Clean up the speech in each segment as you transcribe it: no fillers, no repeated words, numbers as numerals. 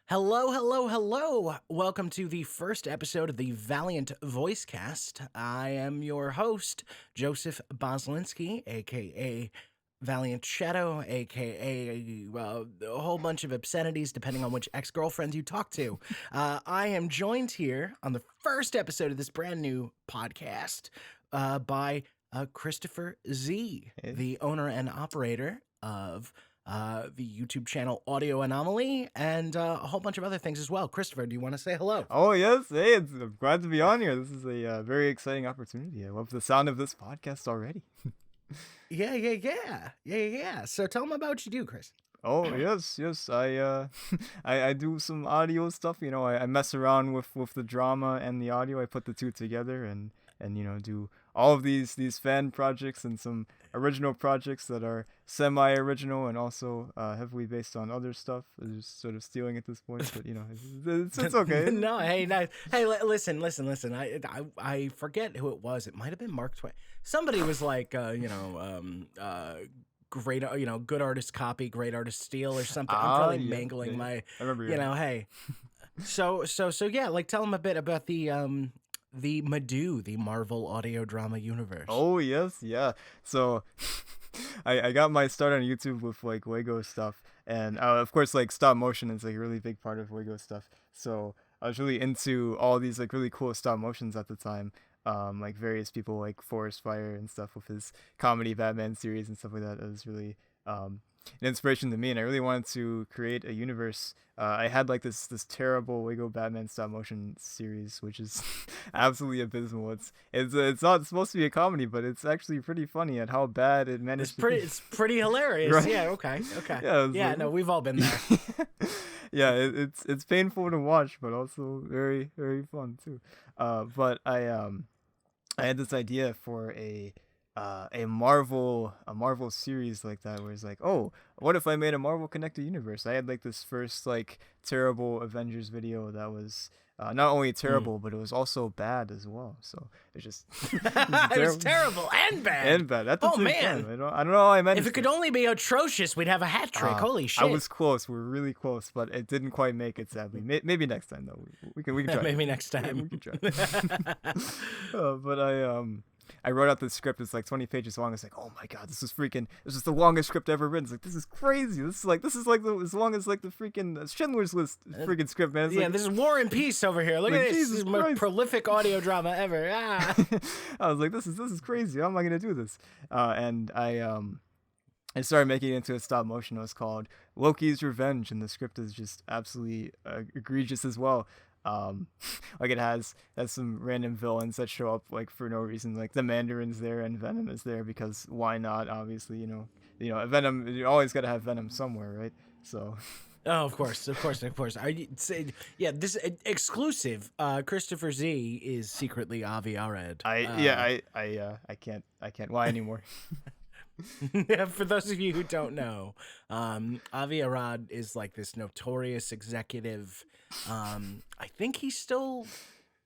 Hello, hello, hello. Welcome to the first episode of the Valiant VoiceCast. I am your host, Joseph Boslinski, aka Valiant Shadow, aka a whole bunch of obscenities depending on which ex-girlfriends you talk to. I am joined here on the first episode of this brand new podcast by Christopher Z, Hey. the owner and operator of the YouTube channel Audio Anomaly, and a whole bunch of other things as well. Christopher, do you want to say hello? Oh yes, hey, I'm glad to be on here. This is a very exciting opportunity. I love the sound of this podcast already. Yeah. So tell them about what you do, Chris. Oh yes. I do some audio stuff. You know, I mess around with the drama and the audio. I put the two together and do all of these fan projects and some original projects that are semi-original and also heavily based on other stuff. I'm just sort of stealing at this point, but it's okay. No, hey, nice. Hey, listen. I forget who it was. It might have been Mark Twain. Somebody was like, great, good artist copy, great artist steal or something. I'm probably mangling my, I remember. hey. So yeah, like tell them a bit about the Madoo, the Marvel audio drama universe. Oh yes, yeah. So I got my start on YouTube with like Lego stuff, and of course like stop motion is like a really big part of Lego stuff. So I was really into all these like really cool stop motions at the time. Like various people like Forest Fire and stuff with his comedy Batman series and stuff like that. It was really an inspiration to me, and I really wanted to create a universe. I had like this terrible Lego Batman stop motion series, which is absolutely abysmal. It's not supposed to be a comedy, but it's actually pretty funny at how bad it managed. It's pretty hilarious. Right? Yeah. Okay. Yeah. No, we've all been there. Yeah, it's painful to watch, but also very very fun too. But I had this idea for a Marvel series like that, where it's like, oh, what if I made a Marvel connected universe? I had like this first like terrible Avengers video that was not only terrible, but it was also bad as well. So it's just it was terrible and bad. At the same man, time. I don't know how I managed. If it could only be atrocious, we'd have a hat trick. Holy shit! I was close. We're really close, but it didn't quite make it. Sadly, maybe next time though. We can try. Maybe next time. We can try. But I wrote out the script. It's like 20 pages long. It's like, oh my god, this is the longest script ever written. It's like, this is crazy. This is like as long as like the freaking Schindler's List freaking script, man. It's this is War and Peace over here. Look at this. This is the most prolific audio drama ever. I was like, this is crazy. How am I gonna do this? And I started making it into a stop motion. It was called Loki's Revenge, and the script is just absolutely egregious as well. Like it has some random villains that show up like for no reason, like the Mandarin's there and Venom is there because why not? Obviously, Venom, you always got to have Venom somewhere, right? So oh, of course. This exclusive. Christopher Z is secretly Avi Arad. I can't lie anymore. For those of you who don't know, Avi Arad is like this notorious executive. I think he still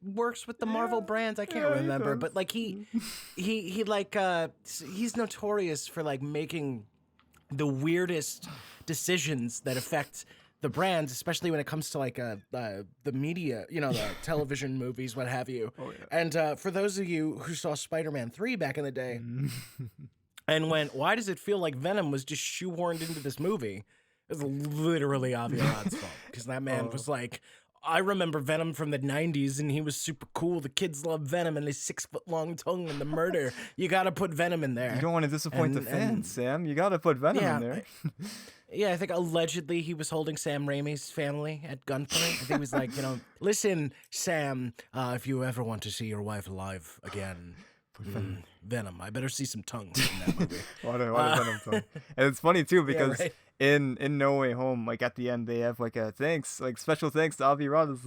works with the Marvel brands. I can't remember, but like he like he's notorious for like making the weirdest decisions that affect the brands, especially when it comes to like the media, the television movies, what have you. Oh, yeah. And for those of you who saw Spider-Man 3 back in the day and went, why does it feel like Venom was just shoehorned into this movie? It was literally Avi Arad's fault, because that man was like, I remember Venom from the 90s, and he was super cool. The kids love Venom and his 6-foot-long tongue and the murder. You got to put Venom in there. You don't want to disappoint the fans, Sam. You got to put Venom in there. Yeah, I think allegedly he was holding Sam Raimi's family at gunpoint. I think he was like, listen, Sam, if you ever want to see your wife alive again, Venom. I better see some tongues in that movie. What a Venom tongue. And it's funny too because right. in No Way Home, like at the end they have like a special thanks to Avi Arad.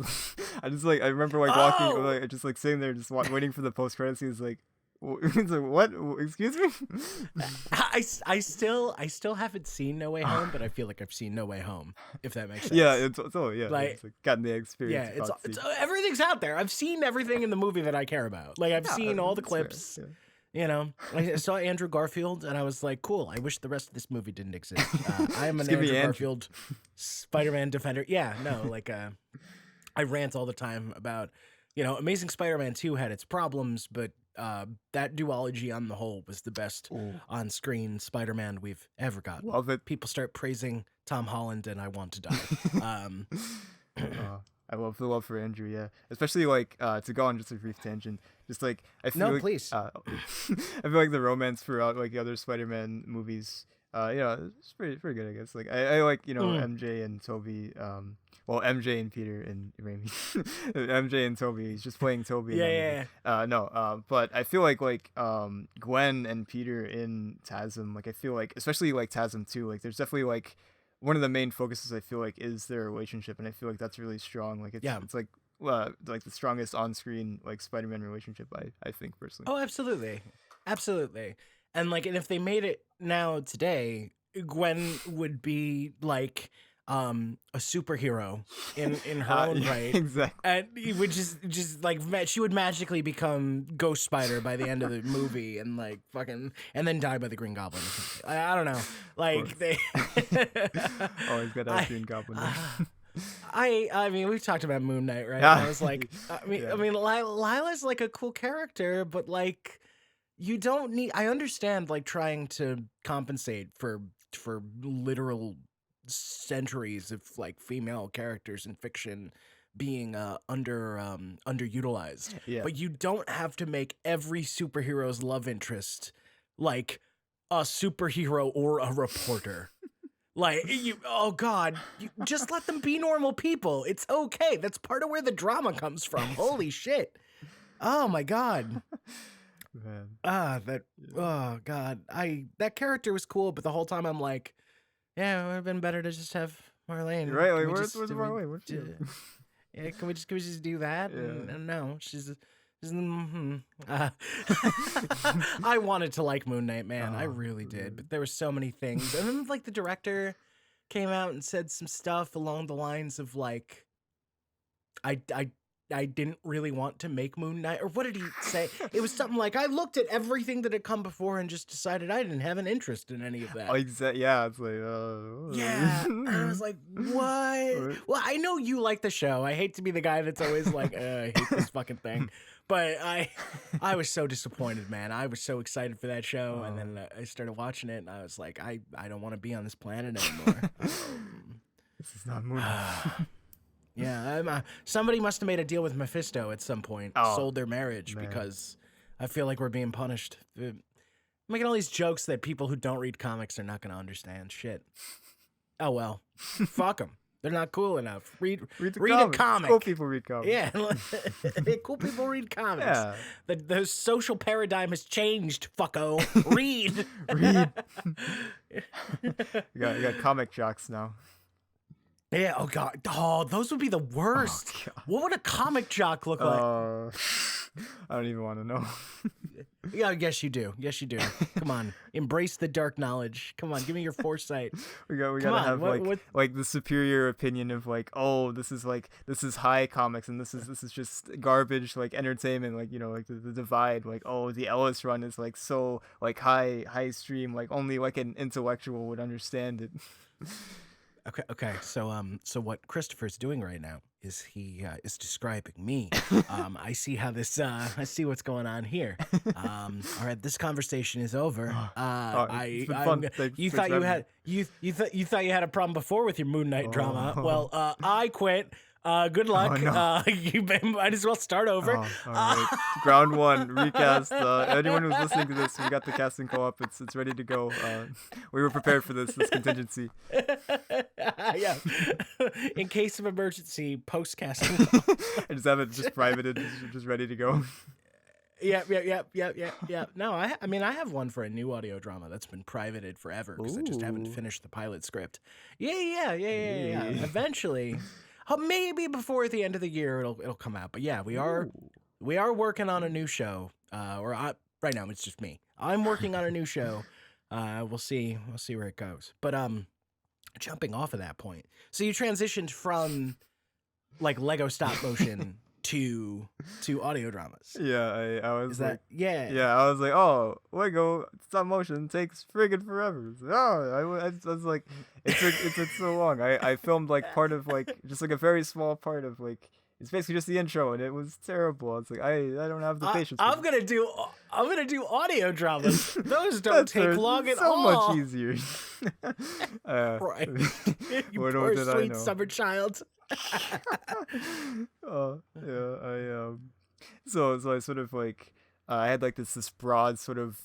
I remember like walking, like just like sitting there, just waiting for the post credits. He was like, He's like, what? Excuse me? I still haven't seen No Way Home, but I feel like I've seen No Way Home, if that makes sense. Yeah, it's yeah. Like, it's like gotten the experience. Yeah, it's everything's out there. I've seen everything in the movie that I care about. Like I've seen all the clips. Fair, You know, I saw Andrew Garfield and I was like, cool. I wish the rest of this movie didn't exist. I am an Just give me Andrew Andrew. Garfield Spider-Man defender. Yeah, no, like I rant all the time about, Amazing Spider-Man 2 had its problems, but that duology on the whole was the best Ooh. on-screen Spider-Man we've ever gotten. Love it. People start praising Tom Holland and I want to die. I love the love for Andrew, yeah. Especially like to go on just a brief tangent. Just like I feel No, like, please. I feel like the romance throughout like the other Spider-Man movies, it's pretty good, I guess. Like I like MJ and Toby, well MJ and Peter and Raimi, MJ and Toby. He's just playing Toby. But I feel like Gwen and Peter in TASM. Like I feel like especially like TASM 2. Like there's definitely like one of the main focuses I feel like is their relationship, and I feel like that's really strong. Like it's like the strongest on-screen like Spider-Man relationship I think personally. Oh, absolutely. And if they made it now today, Gwen would be like a superhero in her own right. Exactly. And it would just like she would magically become Ghost Spider by the end of the movie and like fucking and then die by the Green Goblin. I don't know. Like they always got that Green Goblin. I mean, we've talked about Moon Knight, right? Yeah. I was like, I mean, Lila's like a cool character, but like, you don't need. I understand like trying to compensate for literal centuries of like female characters in fiction being underutilized. Yeah. But you don't have to make every superhero's love interest like a superhero or a reporter. Like, oh God, just let them be normal people. It's okay. That's part of where the drama comes from. Holy shit. Oh my God. Man. Oh God. That character was cool, but the whole time I'm like, yeah, it would have been better to just have Marlene. Right, like, where's Marlene? Yeah, can we just do that? Yeah. And no, she's I wanted to like Moon Knight, man. I really did, but there were so many things. And then like the director came out and said some stuff along the lines of like, I didn't really want to make Moon Knight, or what did he say? It was something like, I looked at everything that had come before and just decided I didn't have an interest in any of that. Oh, exactly. Yeah, it's like, yeah. And I was like, what? Well, I know you like the show. I hate to be the guy that's always like, I hate this fucking thing. But I was so disappointed, man. I was so excited for that show, and then I started watching it, and I was like, I don't want to be on this planet anymore. This is not Moon Knight. Yeah, somebody must have made a deal with Mephisto at some point, sold their marriage, man. Because I feel like we're being punished. I'm making all these jokes that people who don't read comics are not going to understand. Shit. Oh, well. Fuck them. They're not cool enough. Read a comic. Cool people read comics. Yeah. Cool people read comics. Yeah. The social paradigm has changed, fucko. Read. You got comic jocks now. Yeah, oh God. Oh, those would be the worst. Oh, what would a comic jock look like? I don't even want to know. Yeah, yes you do. Come on. Embrace the dark knowledge. Come on, give me your foresight. we gotta have like the superior opinion of like, oh, this is high comics and this is just garbage like entertainment, like like the divide, like, oh, the Ellis run is like so like high stream, like only like an intellectual would understand it. Okay. So what Christopher's doing right now is he is describing me. I see how this. I see what's going on here. All right, this conversation is over. It's been fun. You thought you had you thought you had a problem before with your Moon Knight drama. Well, I quit. Good luck. Oh, no. You might as well start over. All right. Ground one, recast. Anyone who's listening to this, we got the casting co-op. It's ready to go. We were prepared for this contingency. Yeah. In case of emergency, post casting. I just have it just privated, just ready to go. Yeah. No, I mean, I have one for a new audio drama that's been privated forever because I just haven't finished the pilot script. Yeah. Eventually. Maybe before the end of the year it'll come out. But yeah, we are working on a new show. Right now it's just me. I'm working on a new show. We'll see where it goes. But jumping off of that point. So you transitioned from like Lego stop motion to audio dramas. Yeah, I was Is like, that yeah? yeah, I was like, oh, Lego stop motion takes friggin' forever. It's like, oh, I was like, it took so long. I filmed like part of like just like a very small part of like it's basically just the intro, and it was terrible. It's like I don't have the patience. I'm gonna do audio dramas. Those don't That's take long at so all. much easier. Right. You what poor did I sweet know? summer child. Oh yeah, so I sort of like I had like this broad sort of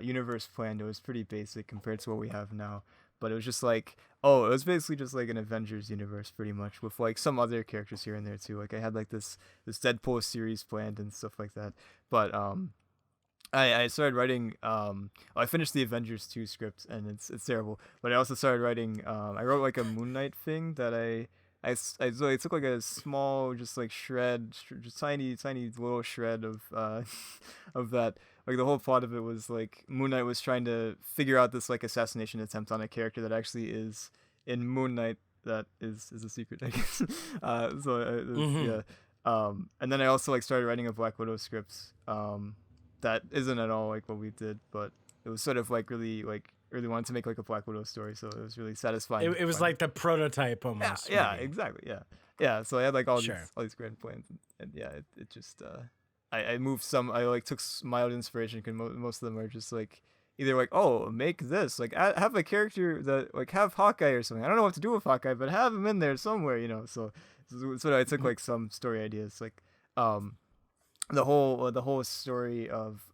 universe planned. It was pretty basic compared to what we have now, but it was just like it was basically just like an Avengers universe pretty much with like some other characters here and there too. Like I had like this Deadpool series planned and stuff like that, but I started writing I finished the Avengers 2 script and it's terrible, but I also started writing I wrote like a Moon Knight thing that I took like a small just like just tiny little shred of of that. Like the whole plot of it was like Moon Knight was trying to figure out this like assassination attempt on a character that actually is in Moon Knight that is a secret, I guess. Yeah. And then I also like started writing a Black Widow script that isn't at all like what we did, but it was sort of like really wanted to make like a Black Widow story, so it was really satisfying. It was like the prototype almost. Yeah, maybe. exactly. Yeah. So I had like all Sure. these grand plans, and yeah, it just I moved some. I like took mild inspiration because most of them are just like either like make this like have a character that like have Hawkeye or something. I don't know what to do with Hawkeye, but have him in there somewhere, you know. So I took like some story ideas like the whole story of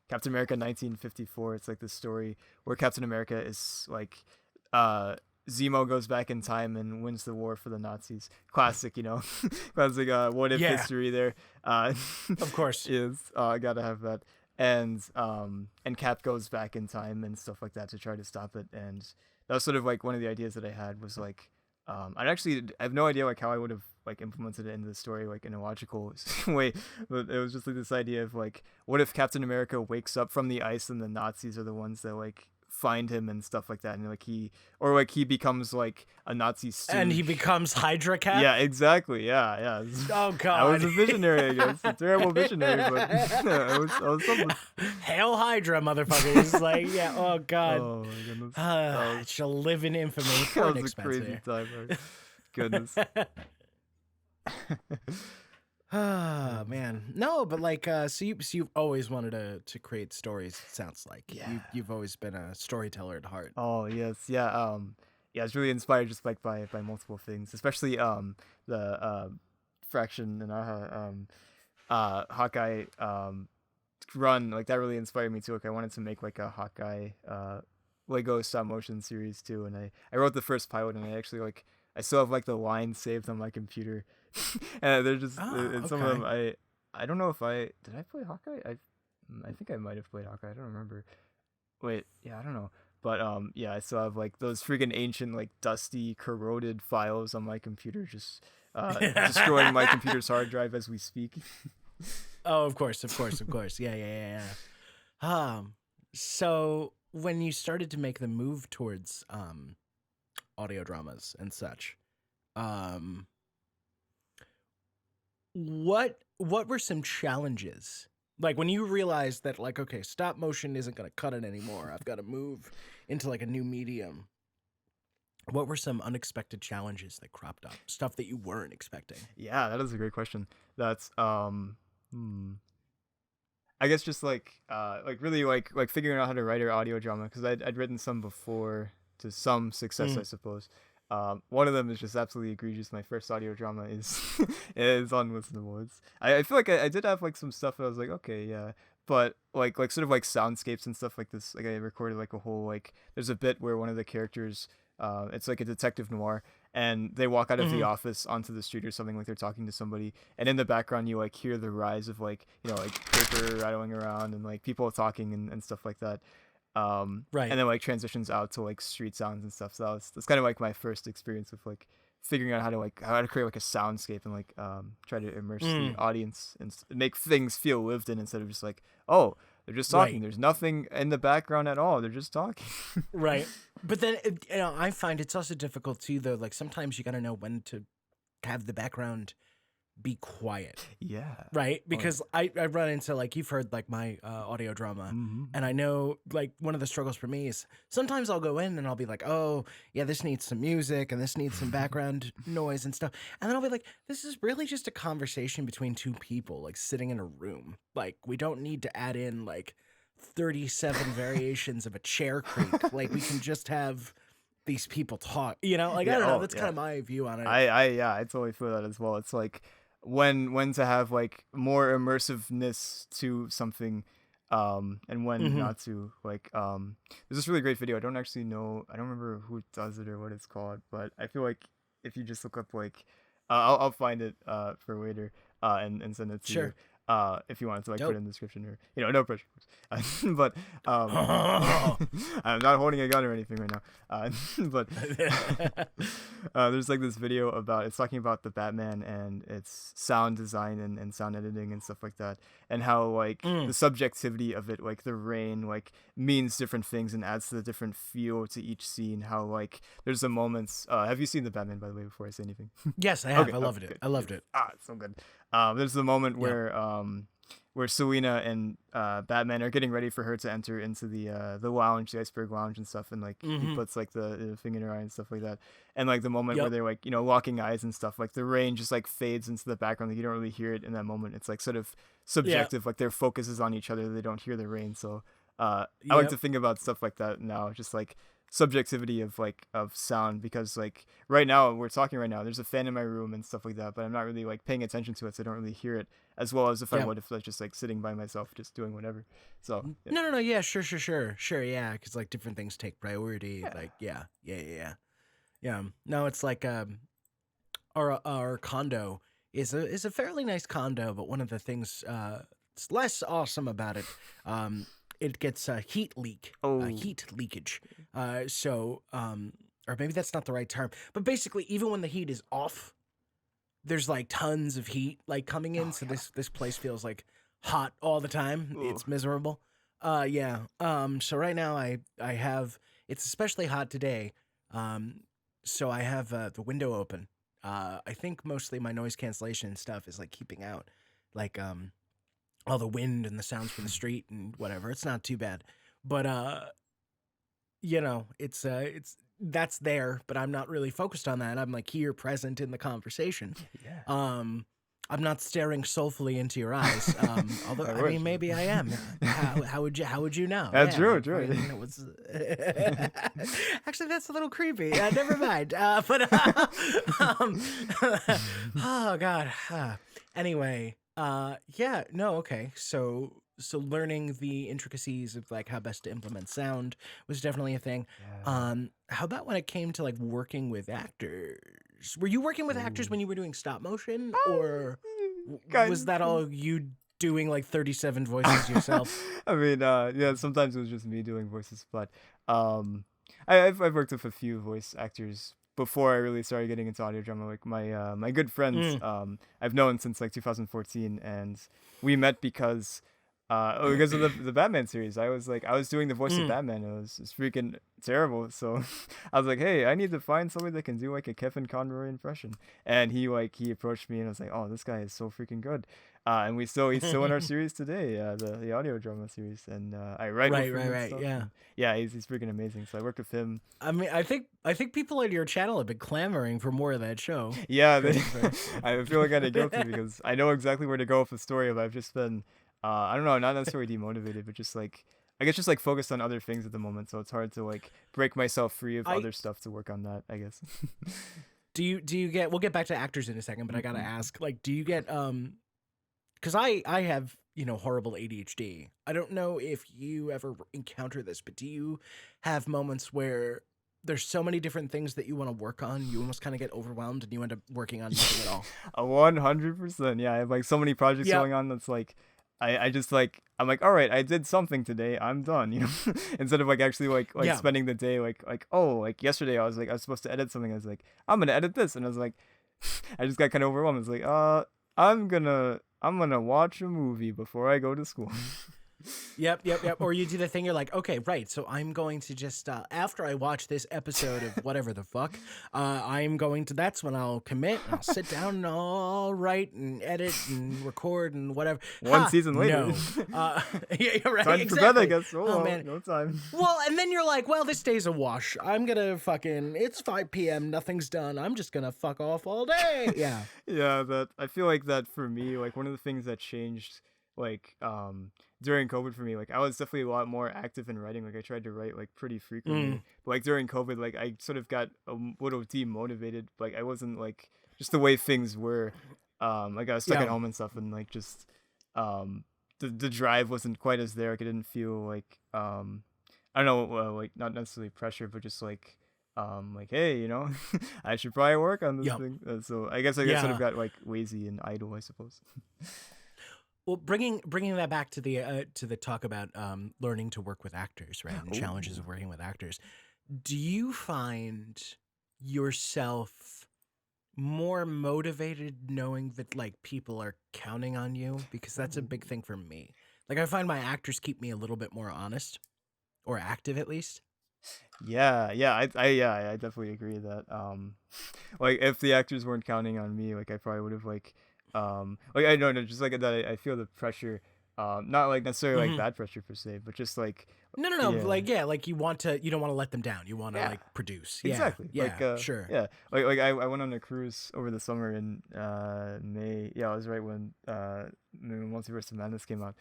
Captain America 1954. It's like this story where Captain America is like Zemo goes back in time and wins the war for the Nazis. Classic, you know. Classic what if history there. Of course. Is gotta have that. And Cap goes back in time and stuff like that to try to stop it. And that was sort of like one of the ideas that I had was like I have no idea like how I would have like implemented it into the story like in a logical way, but it was just like this idea of like what if Captain America wakes up from the ice and the Nazis are the ones that like find him and stuff like that, and like he becomes like a Nazi stooge. And he becomes Hydra Cap? Yeah, exactly. Yeah. Oh god. I was a visionary, I guess. A terrible visionary, but I was something. Hail Hydra, motherfuckers. Like, yeah, oh god. Oh my goodness. It shall live in infamy. That was a crazy time. Goodness. Ah, man. No, but like so you've always wanted to create stories, it sounds like. Yeah. You've always been a storyteller at heart. Oh yes, yeah. Yeah, I was really inspired just like by multiple things, especially the Fraction and Hawkeye run. Like that really inspired me too. Like I wanted to make like a Hawkeye Lego stop motion series too, and I wrote the first pilot, and I still have like the lines saved on my computer. And they're just some of them I don't know if did I play Hawkeye? I think I might have played Hawkeye. I don't remember. Wait, yeah, I don't know. But yeah, I still have like those freaking ancient like dusty corroded files on my computer just destroying my computer's hard drive as we speak. Oh, of course. Yeah. So when you started to make the move towards audio dramas and such, what were some challenges? Like when you realized that like, okay, stop motion isn't going to cut it anymore. I've got to move into like a new medium. What were some unexpected challenges that cropped up? Stuff that you weren't expecting? Yeah, that is a great question. That's I guess just like really like figuring out how to write an audio drama, because I'd written some before to some success, I suppose. One of them is just absolutely egregious. My first audio drama is unlistenable. I feel like I did have like some stuff that I was like, okay, yeah, but like sort of like soundscapes and stuff like this. Like I recorded like a whole like there's a bit where one of the characters, it's like a detective noir, and they walk out of the office onto the street or something, like they're talking to somebody, and in the background you like hear the rise of like, you know, like paper rattling around and like people talking and stuff like that. Right, and then like transitions out to like street sounds and stuff. So that's kind of like my first experience with like figuring out how to create like a soundscape and like try to immerse the audience and make things feel lived in, instead of just like, oh, they're just talking. Right. There's nothing in the background at all. They're just talking. Right. But then you know, I find it's also difficult too, though. Like sometimes you gotta know when to have the background be quiet. Yeah. Right, because I run into, like, you've heard, like, my audio drama, and I know, like, one of the struggles for me is sometimes I'll go in and I'll be like, oh yeah, this needs some music and this needs some background noise and stuff, and then I'll be like, this is really just a conversation between two people, like, sitting in a room. Like, we don't need to add in like 37 variations of a chair creak. Like, we can just have these people talk, you know, like, I Yeah. don't know, Oh, that's kind yeah. of my view on it. I totally feel that as well. It's like when to have like more immersiveness to something, and when not to. Like, there's this really great video. I don't actually know. I don't remember who does it or what it's called, but I feel like if you just look up like, I'll find it for later, and send it to you. Sure. If you wanted to like put Dope. it in the description, or no pressure. But Oh. I'm not holding a gun or anything right now. But there's like this video about, it's talking about the Batman and its sound design and sound editing and stuff like that, and how like the subjectivity of it, like the rain, like means different things and adds to the different feel to each scene. How like there's the moments. Have you seen the Batman, by the way, before I say anything? Yes, I have. Okay, I loved it. good, I loved good. it. It's so good. There's the moment where Selena and Batman are getting ready for her to enter into the lounge, the Iceberg Lounge and stuff, and like he puts like the thing in her eye and stuff like that, and like the moment where they're like, you know, locking eyes and stuff, like the rain just like fades into the background, like you don't really hear it in that moment. It's like sort of subjective, like their focus is on each other, they don't hear the rain. So I like to think about stuff like that now, just like subjectivity of like of sound, because like right now we're talking right now, there's a fan in my room and stuff like that, but I'm not really like paying attention to it, so I don't really hear it as well as if I would if I was just like sitting by myself just doing whatever. So No, yeah, sure, yeah, because like different things take priority. Like yeah. No, it's like our condo is a fairly nice condo, but one of the things it's less awesome about it, it gets a heat leakage. Or maybe that's not the right term, but basically even when the heat is off, there's like tons of heat like coming in, this place feels like hot all the time. Ooh. It's miserable. So right now I have, it's especially hot today. So I have the window open. I think mostly my noise cancellation and stuff is like keeping out like all the wind and the sounds from the street and whatever. It's not too bad. But you know, it's that's there, but I'm not really focused on that. I'm like here present in the conversation. I'm not staring soulfully into your eyes. Although I mean, maybe I am. How would you know? That's true. Actually, that's a little creepy. Never mind. Oh God. Anyway. Okay. So learning the intricacies of like how best to implement sound was definitely a thing. How about when it came to like working with actors? Were you working with actors when you were doing stop motion, or was that all you doing like 37 voices yourself? I mean, yeah, sometimes it was just me doing voices, but I've worked with a few voice actors before I really started getting into audio drama. Like my good friends, I've known since like 2014, and we met because of the Batman series. I was doing the voice of Batman. It was freaking terrible. So I was like, hey, I need to find somebody that can do like a Kevin Conroy impression. And he approached me, and I was like, oh, this guy is so freaking good. And he's still in our series today, the audio drama series. And I write with him and stuff. Yeah. Yeah, he's freaking amazing. So I worked with him. I mean, I think people on your channel have been clamoring for more of that show. Yeah, I feel kind of guilty because I know exactly where to go with the story, but I've just been I don't know, not necessarily demotivated, but just like I guess just like focused on other things at the moment, so it's hard to like break myself free of other stuff to work on that, I guess. Do you get? We'll get back to actors in a second, but I gotta ask, like, do you get because I have, you know, horrible ADHD. I don't know if you ever encounter this, but do you have moments where there's so many different things that you want to work on, you almost kind of get overwhelmed and you end up working on nothing at all? 100%. Yeah, I have like so many projects going on that's like I just like I'm like, all right, I did something today, I'm done, you know. Instead of like actually like spending the day like yesterday I was supposed to edit something. I was like, I'm gonna edit this, and I was like I just got kind of overwhelmed. It's like I'm gonna watch a movie before I go to school. Yep. Or you do the thing, you're like, okay, right. So I'm going to just, after I watch this episode of whatever the fuck, that's when I'll commit and I'll sit down and I'll write and edit and record and whatever. One season later. No. Yeah, right. Time Exactly. for bed, I guess. Oh, man. no time. Well, and then you're like, well, this day's a wash. I'm going to it's 5 p.m. Nothing's done. I'm just going to fuck off all day. Yeah. Yeah, I feel like that for me, like one of the things that changed, like, during COVID for me, like I was definitely a lot more active in writing. Like I tried to write like pretty frequently, but like during COVID, like I sort of got a little demotivated. Like I wasn't like just the way things were. Like I was stuck at home and stuff, and like just the drive wasn't quite as there. Like I didn't feel like I don't know, like not necessarily pressure, but just like hey, you know, I should probably work on this thing. So I guess sort of got like lazy and idle, I suppose. Well, bringing that back to the talk about learning to work with actors, right, and challenges of working with actors, do you find yourself more motivated knowing that like people are counting on you? Because that's a big thing for me. Like I find my actors keep me a little bit more honest, or active at least. Yeah, I definitely agree that like if the actors weren't counting on me, like I probably would have like I don't know, just like that I feel the pressure, not like necessarily like bad pressure per se, but just like No, like like you don't want to let them down. You want to like produce. Exactly. Yeah, like sure. Yeah, like I went on a cruise over the summer in May. Yeah, I was right when Multiverse of Madness came out.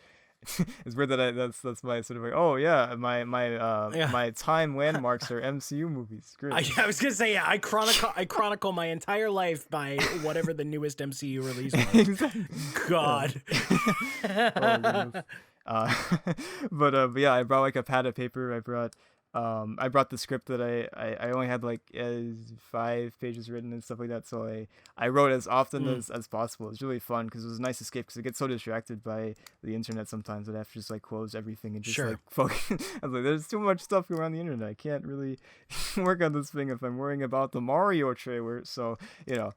It's weird that that's my sort of like, oh yeah, my time landmarks are MCU movies. Great. I was gonna say, I chronicle my entire life by whatever the newest MCU release was. Exactly. God. But yeah, I brought like a pad of paper. I brought the script that I only had like 5 pages written and stuff like that. So I wrote as often as possible. It's really fun because it was a nice escape because I get so distracted by the internet sometimes that I have to just like close everything and just like focus. I was like, there's too much stuff going on the internet. I can't really work on this thing if I'm worrying about the Mario trailer. So, you know,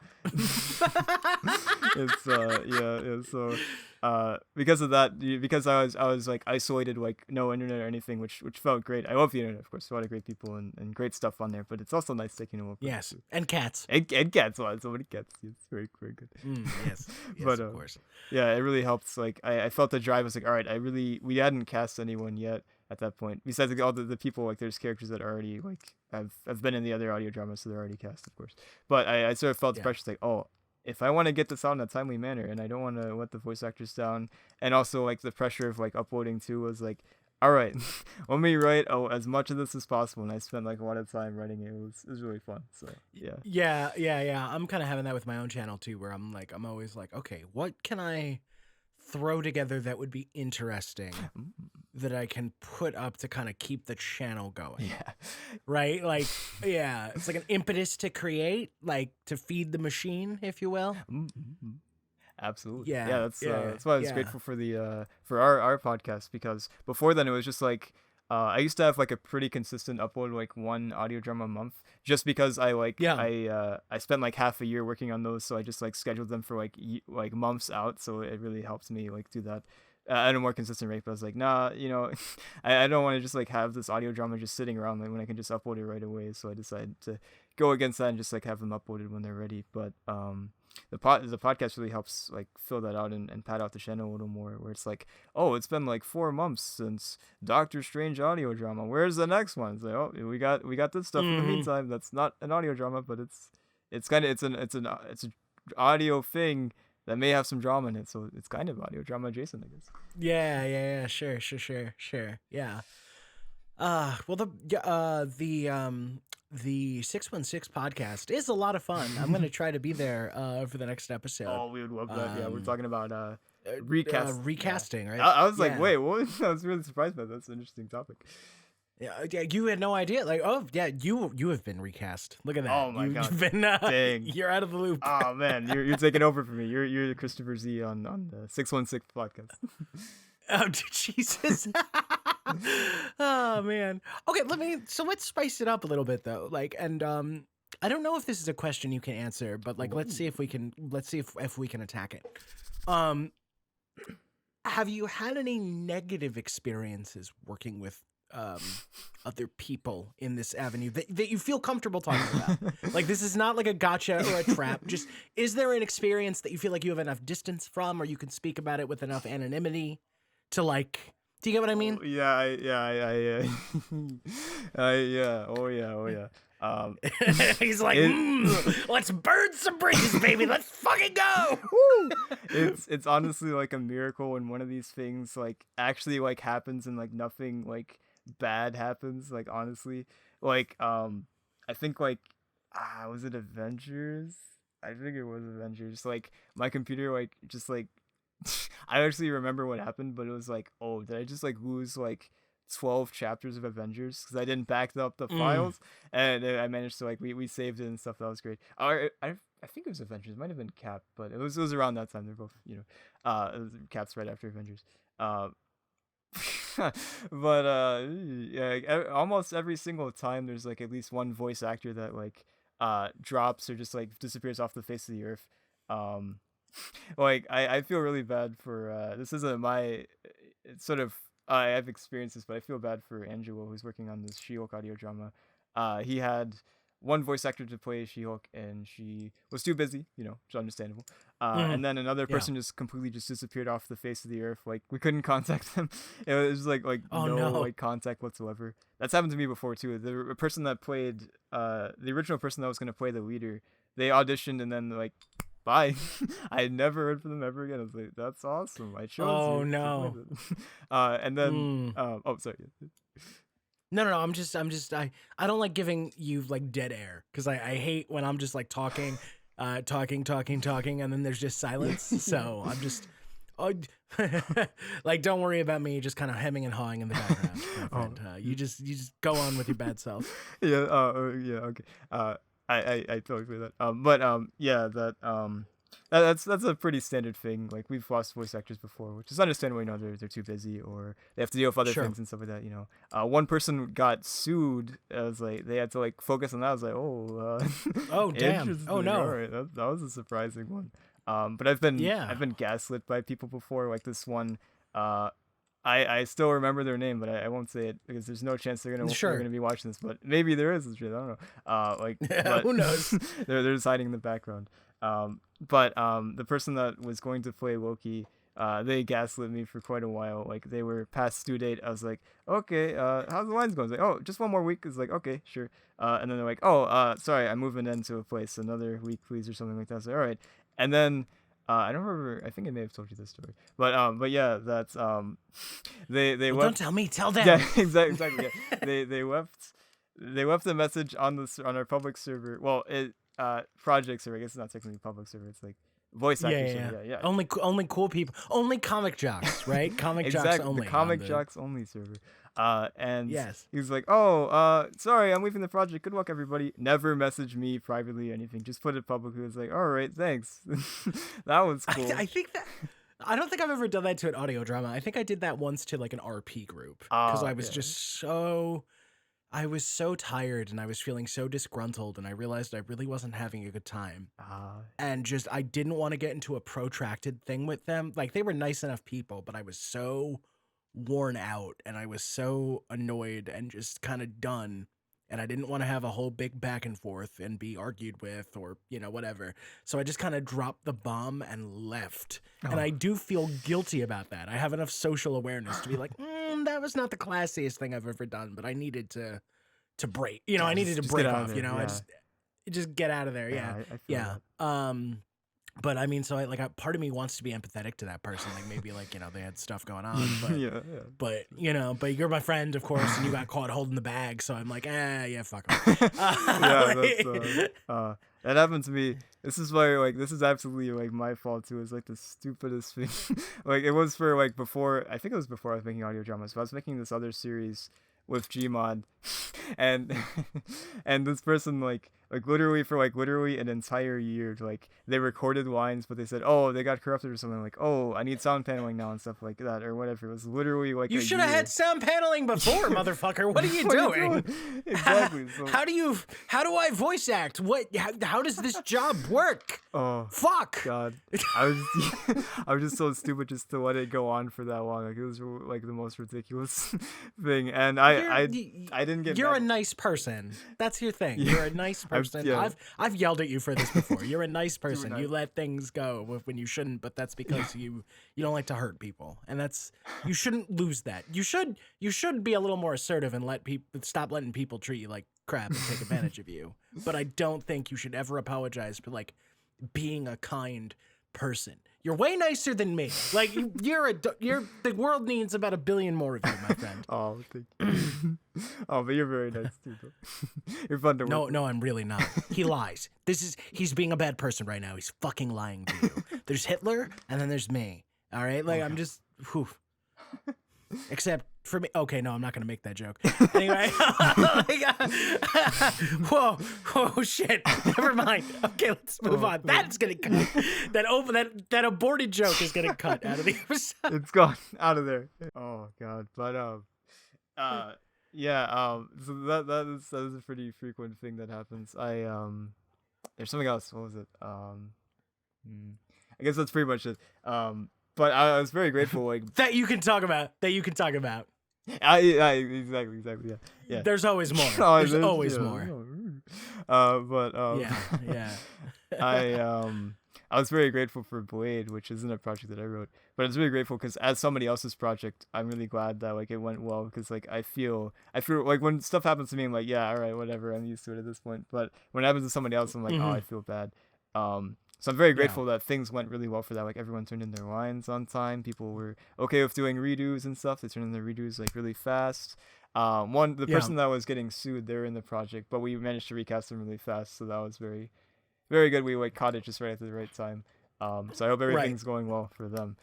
it's so. Because of that, because I was like isolated, like no internet or anything, which felt great. I love the internet, of course, a lot of great people and great stuff on there, but it's also nice taking a look. Yes, and cats. And cats, so many cats. It's very, very good. Yes, but, of course. Yeah, it really helps. Like I felt the drive was like, all right, we hadn't cast anyone yet at that point. Besides like, all the people, like there's characters that already like have been in the other audio dramas, so they're already cast, of course. But I sort of felt the pressure, like, oh, if I want to get this out in a timely manner and I don't want to let the voice actors down, and also like the pressure of like uploading too was like, all right, let me write as much of this as possible. And I spent like a lot of time writing it. It was really fun. So yeah. I'm kind of having that with my own channel too, where I'm always like, okay, what can I throw together that would be interesting that I can put up to kind of keep the channel going. Yeah. Right? Like, yeah, it's like an impetus to create, like to feed the machine, if you will. Absolutely. Yeah. That's why I was grateful for the for our podcast, because before then it was just like I used to have like a pretty consistent upload, like one audio drama a month, just because I spent like half a year working on those, so I just like scheduled them for like months out, so it really helped me like do that at a more consistent rate. But I was like, nah, you know, I don't want to just like have this audio drama just sitting around like when I can just upload it right away. So I decided to go against that and just like have them uploaded when they're ready. But the podcast really helps like fill that out and pad out the channel a little more, where it's like, oh, it's been like 4 months since Doctor Strange audio drama. Where's the next one? It's like, oh, we got this stuff in the meantime. That's not an audio drama, but it's an audio thing that may have some drama in it, so it's kind of audio drama adjacent, I guess. Yeah. Sure. Yeah. Well, the 616 podcast is a lot of fun. I'm gonna try to be there for the next episode. Oh, we would love that. Yeah, we're talking about recasting, right? I was like, wait, what? I was really surprised by that. That's an interesting topic. Yeah, you had no idea. Like, oh yeah, you have been recast. Look at that. Oh my god, you've been, dang, you're out of the loop. Oh man, you're taking over for me. You're the Christopher Z on the 616 podcast. Oh Jesus. Oh man. Okay, let's spice it up a little bit though. Like, and I don't know if this is a question you can answer, but like, let's see if we can attack it. have you had any negative experiences working with other people in this avenue that you feel comfortable talking about? Like, this is not like a gotcha or a trap. Just, is there an experience that you feel like you have enough distance from, or you can speak about it with enough anonymity to, like, do you get what I mean? Oh, yeah, yeah, oh yeah. He's like, let's burn some bridges, baby. Let's fucking go. Woo! It's honestly like a miracle when one of these things like actually like happens and like nothing like bad happens. Like honestly, like I think like was it Avengers? I think it was Avengers. Like my computer like just like I actually remember what happened, but it was like, oh, did I just like lose like 12 chapters of Avengers because I didn't back up the files, and I managed to like we saved it and stuff. That was great. I think it was Avengers. It might have been Cap, but it was around that time. They're both it was Cap's right after Avengers. But yeah, almost every single time there's like at least one voice actor that like drops or just like disappears off the face of the earth. Like I feel really bad for this isn't my it's sort of I have experienced this, but I feel bad for Angelo, who's working on this She-Hulk audio drama. He had one voice actor to play She-Hulk, and she was too busy, which is understandable. And then another person just completely just disappeared off the face of the earth. Like we couldn't contact them. It was like no like contact whatsoever. That's happened to me before too. The person that played the original person that was going to play the leader, they auditioned and then like. Bye. I had never heard from them ever again. I was like, that's awesome. I chose you. Oh no. And then sorry. No. I don't like giving you like dead air because I hate when I'm just like talking, and then there's just silence. So I'm just like, don't worry about me just kind of hemming and hawing in the background, my friend. You just go on with your bad self. Yeah. Yeah. Okay. I totally feel that. That's a pretty standard thing. Like we've lost voice actors before, which is understandable. They're too busy or they have to deal with other things and stuff like that. One person got sued. I was like, they had to like focus on that. I was like, oh damn, oh no, all right, that was a surprising one. But I've been gaslit by people before. Like this one, I still remember their name, but I won't say it because there's no chance they're gonna be watching this. But maybe there is. I don't know. But who knows? they're just hiding in the background. But the person that was going to play Loki, they gaslit me for quite a while. Like they were past due date. I was like, okay, how's the lines going? I was like, oh, just one more week. It's like, okay, sure. And then they're like, oh, sorry, I'm moving into a place. Another week, please, or something like that. I was like, all right. And then. I don't remember. I think I may have told you this story, but yeah, that's they left. Don't tell me. Tell them. Yeah, exactly. Yeah. they left a message on our public server. Well, project server. I guess it's not technically public server. It's like voice actor server. Yeah. Only cool people. Only comic jocks, right? Comic jocks only. The comic jocks only server. And he was like, oh, sorry, I'm leaving the project. Good luck, everybody. Never message me privately or anything. Just put it publicly. I was like, all right, thanks. That was cool. I think that. I don't think I've ever done that to an audio drama. I think I did that once to like an RP group because I was just I was so tired and I was feeling so disgruntled and I realized I really wasn't having a good time. And just I didn't want to get into a protracted thing with them. Like they were nice enough people, but I was so worn out and I was so annoyed and just kind of done. And I didn't want to have a whole big back and forth and be argued with or, whatever. So I just kind of dropped the bomb and left. And I do feel guilty about that. I have enough social awareness to be like, that was not the classiest thing I've ever done, but I needed to break, I needed to break off, I just get out of there. Yeah. I feel But I mean, so part of me wants to be empathetic to that person. Like maybe they had stuff going on, but, but you're my friend, of course, and you got caught holding the bag. So I'm like, yeah, fuck 'em. That happened to me. This is why, this is absolutely, my fault, too. It's, the stupidest thing. It was for, before, I think it was before I was making audio dramas. So I was making this other series with Gmod, and and this person, literally for like literally an entire year. Like they recorded lines, but they said, oh, they got corrupted or something. Like, oh, I need sound paneling now and stuff like that or whatever. It was literally like You a should have year. had sound paneling before, motherfucker. What are you doing? Exactly. So, How do I voice act? How does this job work? oh Fuck. God, I was I was just so stupid just to let it go on for that long. Like it was like the most ridiculous thing, and I didn't get. You're mad. a nice person. That's your thing. Yeah. You're a nice person. yeah. I've yelled at you for this before. You're a nice person. nice. You let things go when you shouldn't, but that's because you don't like to hurt people, and you shouldn't lose that. You should be a little more assertive and stop letting people treat you like crap and take advantage of you. But I don't think you should ever apologize for like being a kind person. You're way nicer than me. Like the world needs about 1 billion more of you, my friend. Oh, thank you. Oh, but you're very nice too. Though. You're fun to work. No, I'm really not. He lies. He's being a bad person right now. He's fucking lying to you. There's Hitler and then there's me. All right, like I'm just. Whew. Except for me. Okay, no, I'm not gonna make that joke. Anyway, whoa, shit. Never mind. Okay, let's move on. That's gonna cut. That aborted joke is gonna cut out of the episode. It's gone out of there. Oh God, but yeah, so that is a pretty frequent thing that happens. There's something else. What was it? I guess that's pretty much it. But I was very grateful, like that you can talk about. Exactly, yeah. There's always more. Oh, there's always more. Yeah. I was very grateful for Blade, which isn't a project that I wrote, but I was really grateful because as somebody else's project, I'm really glad that like it went well because like I feel like when stuff happens to me, I'm like, yeah, all right, whatever, I'm used to it at this point. But when it happens to somebody else, I'm like, oh, I feel bad. So I'm very grateful that things went really well for that. Like everyone turned in their lines on time. People were okay with doing redos and stuff. They turned in their redos like really fast. The person that was getting sued, they're in the project, but we managed to recast them really fast. So that was very, very good. We like caught it just right at the right time. So I hope everything's going well for them.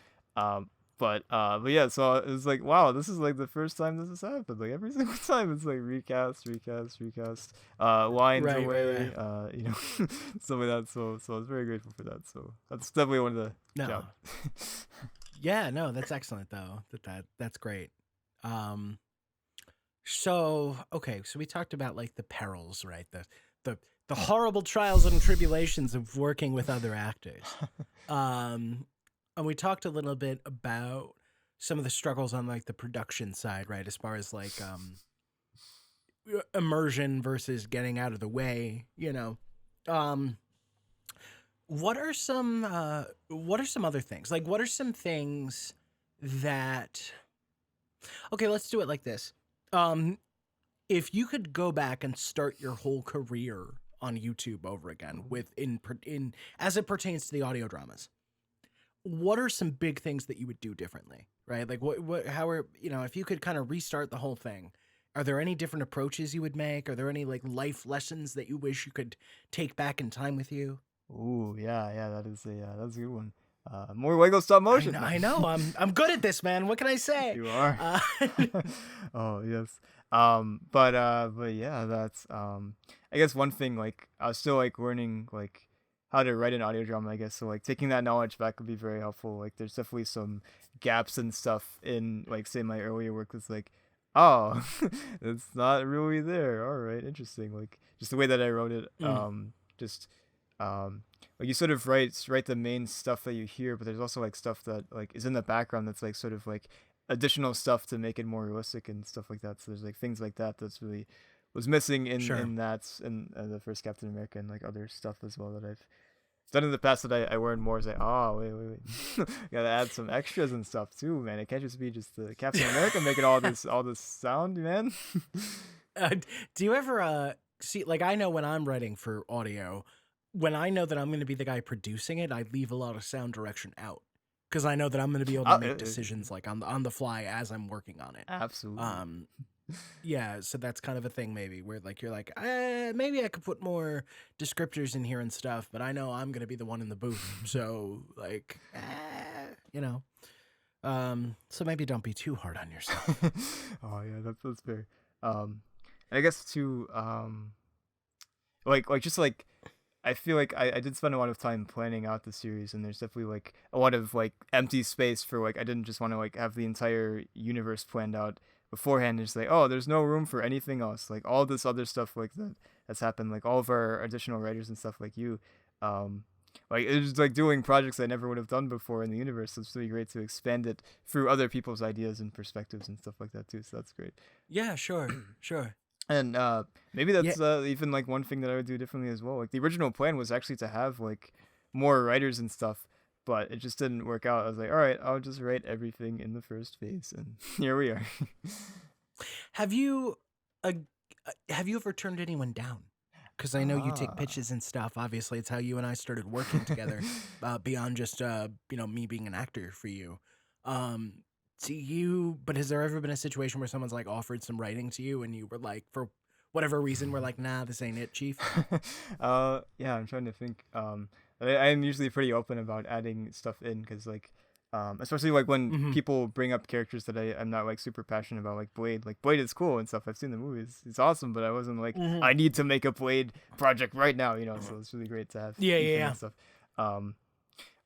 But yeah, so it was like, wow, this is like the first time this has happened. Like every single time it's like recast, lines away, you know, stuff like that. So I was very grateful for that. So that's definitely one of the jobs. Yeah, no, that's excellent though. That's great. So we talked about like the perils, right? The horrible trials and tribulations of working with other actors. And we talked a little bit about some of the struggles on like the production side, right? As far as like immersion versus getting out of the way, you know. What are some other things? Like what are some things that okay, let's do it like this. If you could go back and start your whole career on YouTube over again with in as it pertains to the audio dramas, what are some big things that you would do differently, right? Like if you could kind of restart the whole thing, are there any different approaches you would make? Are there any like life lessons that you wish you could take back in time with you? Ooh, yeah, that's a good one. More Lego stop motion. I know. I'm good at this, man. What can I say? You are. Oh yes. But yeah, that's I guess one thing, like I was still like learning like how to write an audio drama, I guess. So like taking that knowledge back would be very helpful. Like there's definitely some gaps and stuff in like say my earlier work that's like, oh, it's not really there. All right, interesting. Like just the way that I wrote it, like you sort of write the main stuff that you hear, but there's also like stuff that like is in the background that's like sort of like additional stuff to make it more realistic and stuff like that. So there's like things like that that's really was missing in the first Captain America and like other stuff as well that I've done in the past that I learned more. Is like, oh wait, gotta add some extras and stuff too, man. It can't just be just the Captain America making all this sound, man. Do you ever see, like, I know when I'm writing for audio, when I know that I'm going to be the guy producing it, I leave a lot of sound direction out because I know that I'm going to be able to make decisions like on the fly as I'm working on it. Absolutely. Yeah, so that's kind of a thing maybe where like you're like, maybe I could put more descriptors in here and stuff, but I know I'm going to be the one in the booth. So like, you know, so maybe don't be too hard on yourself. Oh yeah, that's fair. I guess too, like just like I feel like I did spend a lot of time planning out the series, and there's definitely like a lot of like empty space for like I didn't just want to like have the entire universe planned out beforehand and just like, oh, there's no room for anything else, like all this other stuff like that's happened, like all of our additional writers and stuff like you, um like it was like doing projects I never would have done before in the universe. So it's really great to expand it through other people's ideas and perspectives and stuff like that too, so that's great. Yeah, sure, sure. And maybe Yeah, that's even like one thing that I would do differently as well. Like the original plan was actually to have like more writers and stuff, but it just didn't work out. I was like, all right, I'll just write everything in the first phase, and here we are. have you uh, have you ever turned anyone down? Because I know you take Ah. pitches and stuff. Obviously, it's how you and I started working together. Beyond just me being an actor for you. Um, do you? But has there ever been a situation where someone's like offered some writing to you and you were like, for whatever reason, we're like, nah, this ain't it, Chief. Yeah, I'm trying to think. I'm usually pretty open about adding stuff in because like, especially like when Mm-hmm. people bring up characters that I'm not like super passionate about, like Blade. Like Blade is cool and stuff. I've seen the movies. It's awesome, but I wasn't like Mm-hmm. I need to make a Blade project right now, So it's really great to have Yeah, yeah, Ethan yeah. and stuff. Um,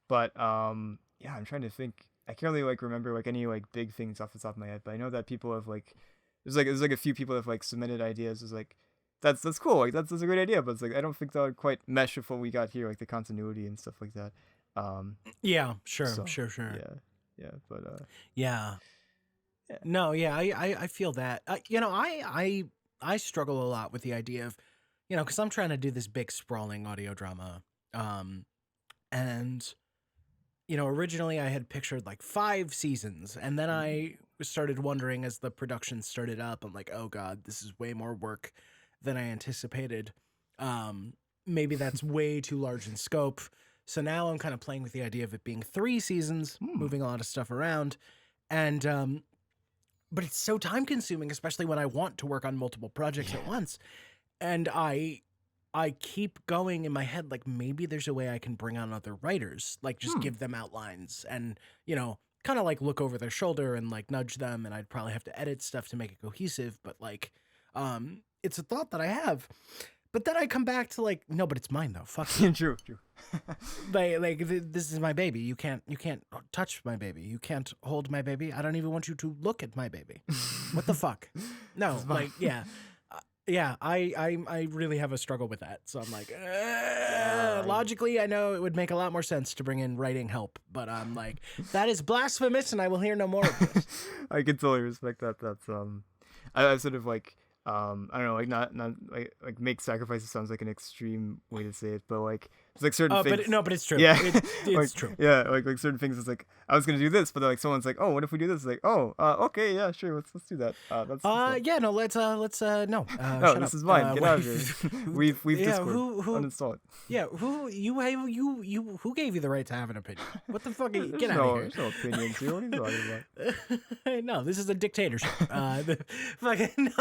but yeah, I'm trying to think. I can't really like remember like any like big things off the top of my head, but I know that people have like there's like a few people that have like submitted ideas. It's like that's cool. Like that's a great idea, but it's like I don't think that would quite mesh with what we got here, like the continuity and stuff like that. Um, Yeah, sure, so sure, sure. yeah, but Yeah. yeah. No, yeah, I feel that. I struggle a lot with the idea of, because I'm trying to do this big sprawling audio drama, um, and originally I had pictured like 5 seasons, and then I started wondering as the production started up, I'm like, oh god, this is way more work than I anticipated. Um, Maybe that's way too large in scope. So now I'm kind of playing with the idea of it being 3 seasons, Hmm. moving a lot of stuff around, and but it's so time consuming, especially when I want to work on multiple projects at Yeah. once. And I keep going in my head like maybe there's a way I can bring on other writers, like just Hmm. give them outlines and, kind of like look over their shoulder and like nudge them, and I'd probably have to edit stuff to make it cohesive, but like it's a thought that I have. But then I come back to like, no, but it's mine though. Fuck you. True. This is my baby. You can't touch my baby. You can't hold my baby. I don't even want you to look at my baby. What the fuck? No, like yeah. Yeah, I really have a struggle with that. So I'm like, logically, I know it would make a lot more sense to bring in writing help, but I'm like, that is blasphemous, and I will hear no more of this. I can totally respect that. That's I sort of like I don't know, like not like make sacrifices sounds like an extreme way to say it, but like it's like certain things. But no, but it's true. Yeah, It's like, true. Yeah, like certain things. It's like I was gonna do this, but then, like someone's like, oh, what if we do this? It's like, oh, okay, yeah, sure, let's do that. That's fine. Yeah, no, let's no. No, Shut this up. is mine. Get out of wait. here. We've Yeah, Discord. who Uninstall it. yeah, you who gave you the right to have an opinion? What the fuck? There's Get out of here. there's no opinions here. What are you talking about? No, this is a dictatorship. The fucking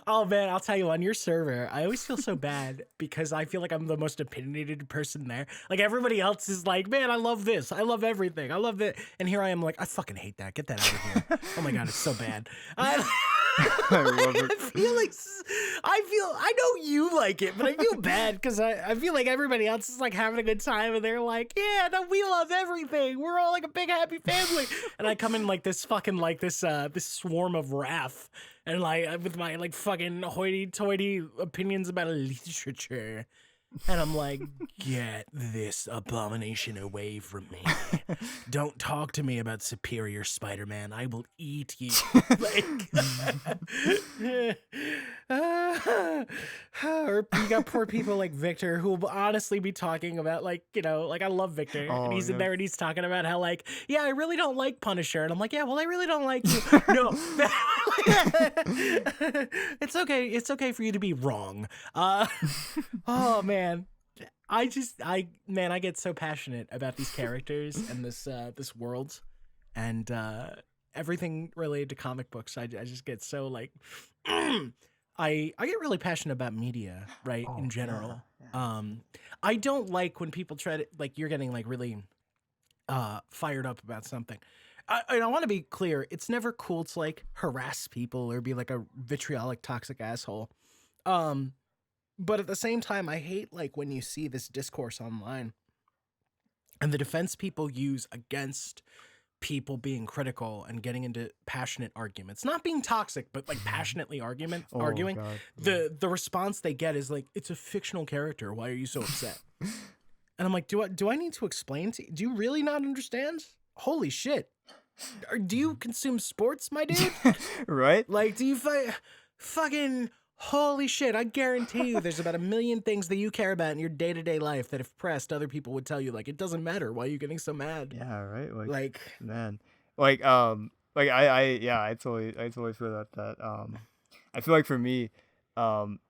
oh man, I'll tell you, on your server, I always feel so bad because I feel like I'm the most opinionated person there. Like everybody else is like, man, I love this, I love everything, I love it, and here I am like, I fucking hate that. Get that out of here. Oh my god, it's so bad. I love it. I know you like it, but I feel bad because I feel like everybody else is like having a good time and they're like, yeah, no, we love everything. We're all like a big happy family. And I come in like this fucking like this swarm of wrath and like with my like fucking hoity-toity opinions about literature. And I'm like, get this abomination away from me. Don't talk to me about superior Spider-Man. I will eat you. Or you got poor people like Victor who will honestly be talking about like, like I love Victor. Oh, and he's in yeah. there and he's talking about how like, yeah, I really don't like Punisher. And I'm like, yeah, well, I really don't like you. No. It's okay. It's okay for you to be wrong. Oh man. I get so passionate about these characters and this world and everything related to comic books. I just get so like I get really passionate about media, right, in general. Yeah. I don't like when people try to like you're getting like really fired up about something. I want to be clear, it's never cool to like harass people or be like a vitriolic toxic asshole. But at the same time, I hate like when you see this discourse online and the defense people use against people being critical and getting into passionate arguments, not being toxic, but like passionately Oh arguing. God. Yeah. The response they get is like, it's a fictional character. Why are you so upset? And I'm like, do I need to explain to you? Do you really not understand? Holy shit. Do you consume sports, my dude? Right? Like, do you fucking holy shit? I guarantee you there's about a million things that you care about in your day-to-day life that if pressed, other people would tell you, like, it doesn't matter. Why are you getting so mad? Yeah, right. Like, Man, I totally feel that I feel like for me, um,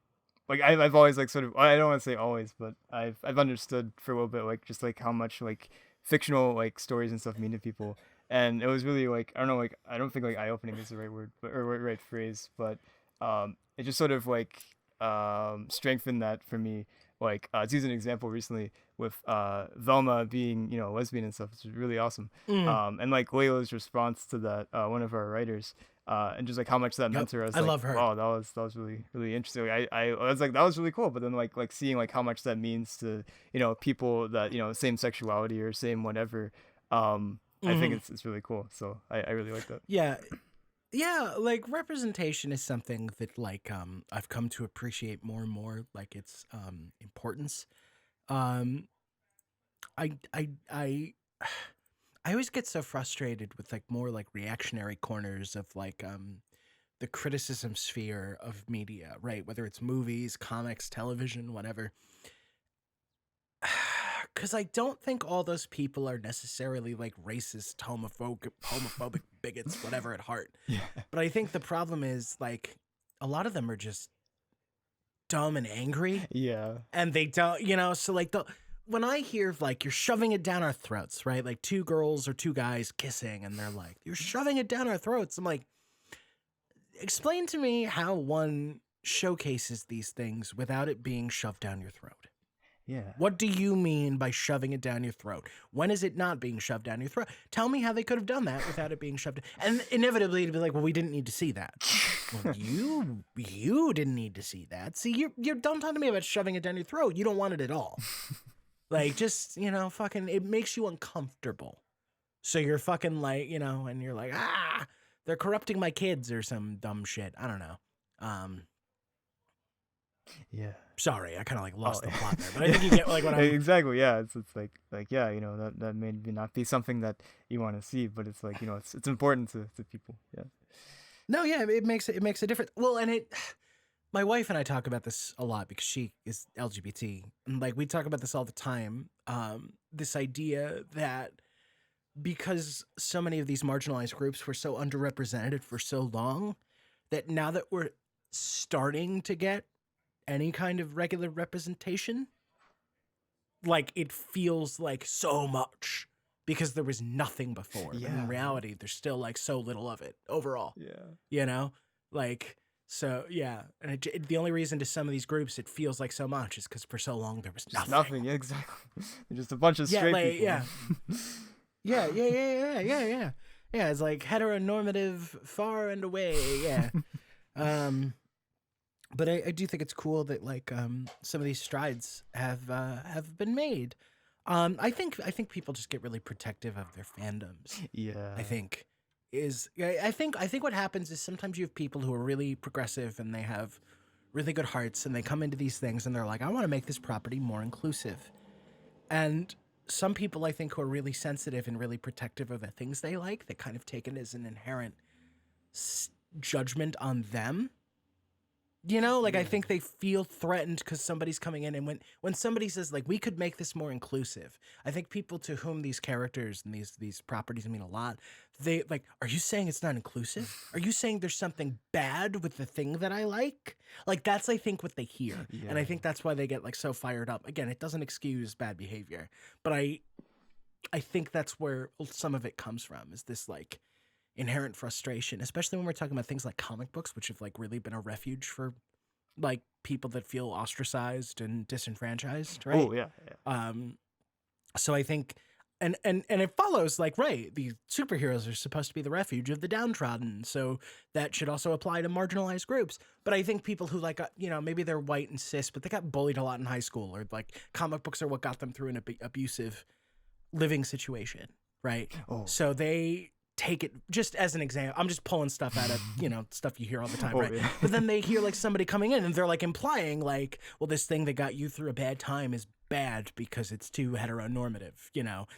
I've always like sort of, I don't want to say always, but I've understood for a little bit like just like how much like fictional like stories and stuff mean to people, and it was really like I don't know, like I don't think like eye opening is the right word, but or right phrase, but it just sort of like strengthened that for me. Like to use an example recently with Velma being lesbian and stuff, it's really awesome. And like Layla's response to that, one of our writers, and just like how much that meant to her. I love her. Wow, that was really really interesting. I was like that was really cool. But then like seeing like how much that means to people that same sexuality or same whatever. I think it's really cool. So I really like that. Yeah, like representation is something that like I've come to appreciate more and more, like its importance. Um I I I I always get so frustrated with like more like reactionary corners of like the criticism sphere of media, right? Whether it's movies, comics, television, whatever. Because I don't think all those people are necessarily like racist, homophobic bigots, whatever at heart. Yeah. But I think the problem is like a lot of them are just dumb and angry, Yeah. and they don't, So like when I hear like you're shoving it down our throats, right? Like two girls or two guys kissing, and they're like, "You're shoving it down our throats." I'm like, explain to me how one showcases these things without it being shoved down your throat. Yeah. What do you mean by shoving it down your throat? When is it not being shoved down your throat? Tell me how they could have done that without it being shoved. And inevitably it'd be like, well, we didn't need to see that. Well, you didn't need to see that. See, you don't talk to me about shoving it down your throat. You don't want it at all. Like, just, fucking, it makes you uncomfortable. So you're fucking like, and you're like, they're corrupting my kids or some dumb shit. I don't know. Yeah. Sorry, I kind of like lost the plot there, but I think you get like what I'm exactly. Yeah, it's like yeah, that may not be something that you want to see, but it's like it's important to people. Yeah. No, yeah, it makes a difference. Well, and my wife and I talk about this a lot because she is LGBT, and like we talk about this all the time. This idea that because so many of these marginalized groups were so underrepresented for so long, that now that we're starting to get any kind of regular representation, like it feels like so much because there was nothing before. Yeah. But in reality, there's still like so little of it overall. Yeah. Like, so yeah. And the only reason to some of these groups it feels like so much is because for so long there was Just nothing. nothing. Yeah, exactly. Just a bunch of straight people. Yeah. Yeah, it's like heteronormative far and away. Yeah. But I do think it's cool that like some of these strides have been made. I think people just get really protective of their fandoms. Yeah. I think what happens is sometimes you have people who are really progressive and they have really good hearts and they come into these things and they're like, I want to make this property more inclusive. And some people I think who are really sensitive and really protective of the things they like, they kind of take it as an inherent judgment on them. I think they feel threatened because somebody's coming in, and when somebody says like we could make this more inclusive, I think people to whom these characters and these properties mean a lot, they like, are you saying it's not inclusive? Are you saying there's something bad with the thing that I like? Like that's I think what they hear, and I think that's why they get like so fired up. Again, it doesn't excuse bad behavior, but I think that's where some of it comes from, is this like inherent frustration, especially when we're talking about things like comic books, which have like really been a refuge for like people that feel ostracized and disenfranchised, right? Oh yeah. So I think and it follows like, right, the superheroes are supposed to be the refuge of the downtrodden, so that should also apply to marginalized groups. But I think people who like, maybe they're white and cis, but they got bullied a lot in high school, or like comic books are what got them through an abusive living situation, right? Oh. So they take it, just as an example, I'm just pulling stuff out of, stuff you hear all the time, right? Yeah. But then they hear like somebody coming in and they're like implying like, well, this thing that got you through a bad time is bad because it's too heteronormative,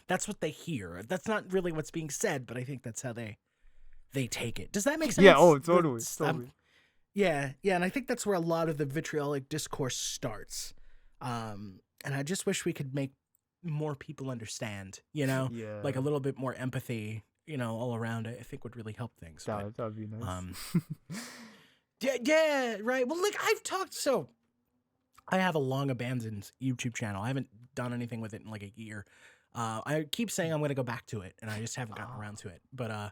That's what they hear. That's not really what's being said, but I think that's how they take it. Does that make sense? Yeah, totally. Yeah, and I think that's where a lot of the vitriolic discourse starts. And I just wish we could make more people understand, Yeah. like a little bit more empathy, all around it. I think would really help things. That'd be nice. Yeah, right. Well, like I have a long abandoned YouTube channel. I haven't done anything with it in like a year. I keep saying I'm going to go back to it, and I just haven't gotten around to it. But I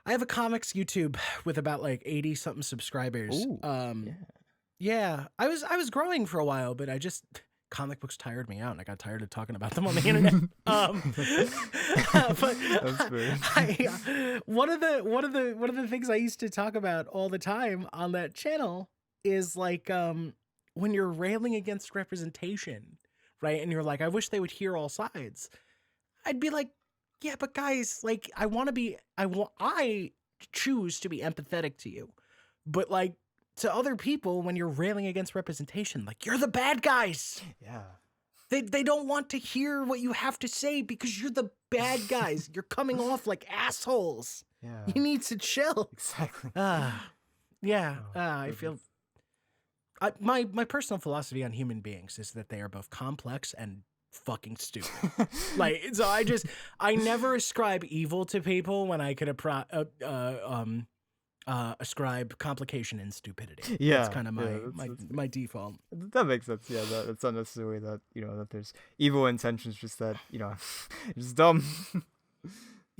have a comics YouTube with about like 80 something subscribers. Ooh, yeah. I was growing for a while, but comic books tired me out, and I got tired of talking about them on the internet. But That's fair. one of the things I used to talk about all the time on that channel is like when you're railing against representation, right? And you're like, I wish they would hear all sides. I'd be like, yeah, but guys, like, I choose to be empathetic to you, but like to other people, when you're railing against representation, like, you're the bad guys. Yeah. They don't want to hear what you have to say because you're the bad guys. You're coming off like assholes. Yeah. You need to chill. Exactly. Yeah. Oh, I feel my personal philosophy on human beings is that they are both complex and fucking stupid. Like, so I never ascribe evil to people when I could ascribe complication and stupidity. Yeah, that's kind of that's my default. That makes sense. Yeah, that's not necessarily that that there's evil intentions, just that just dumb.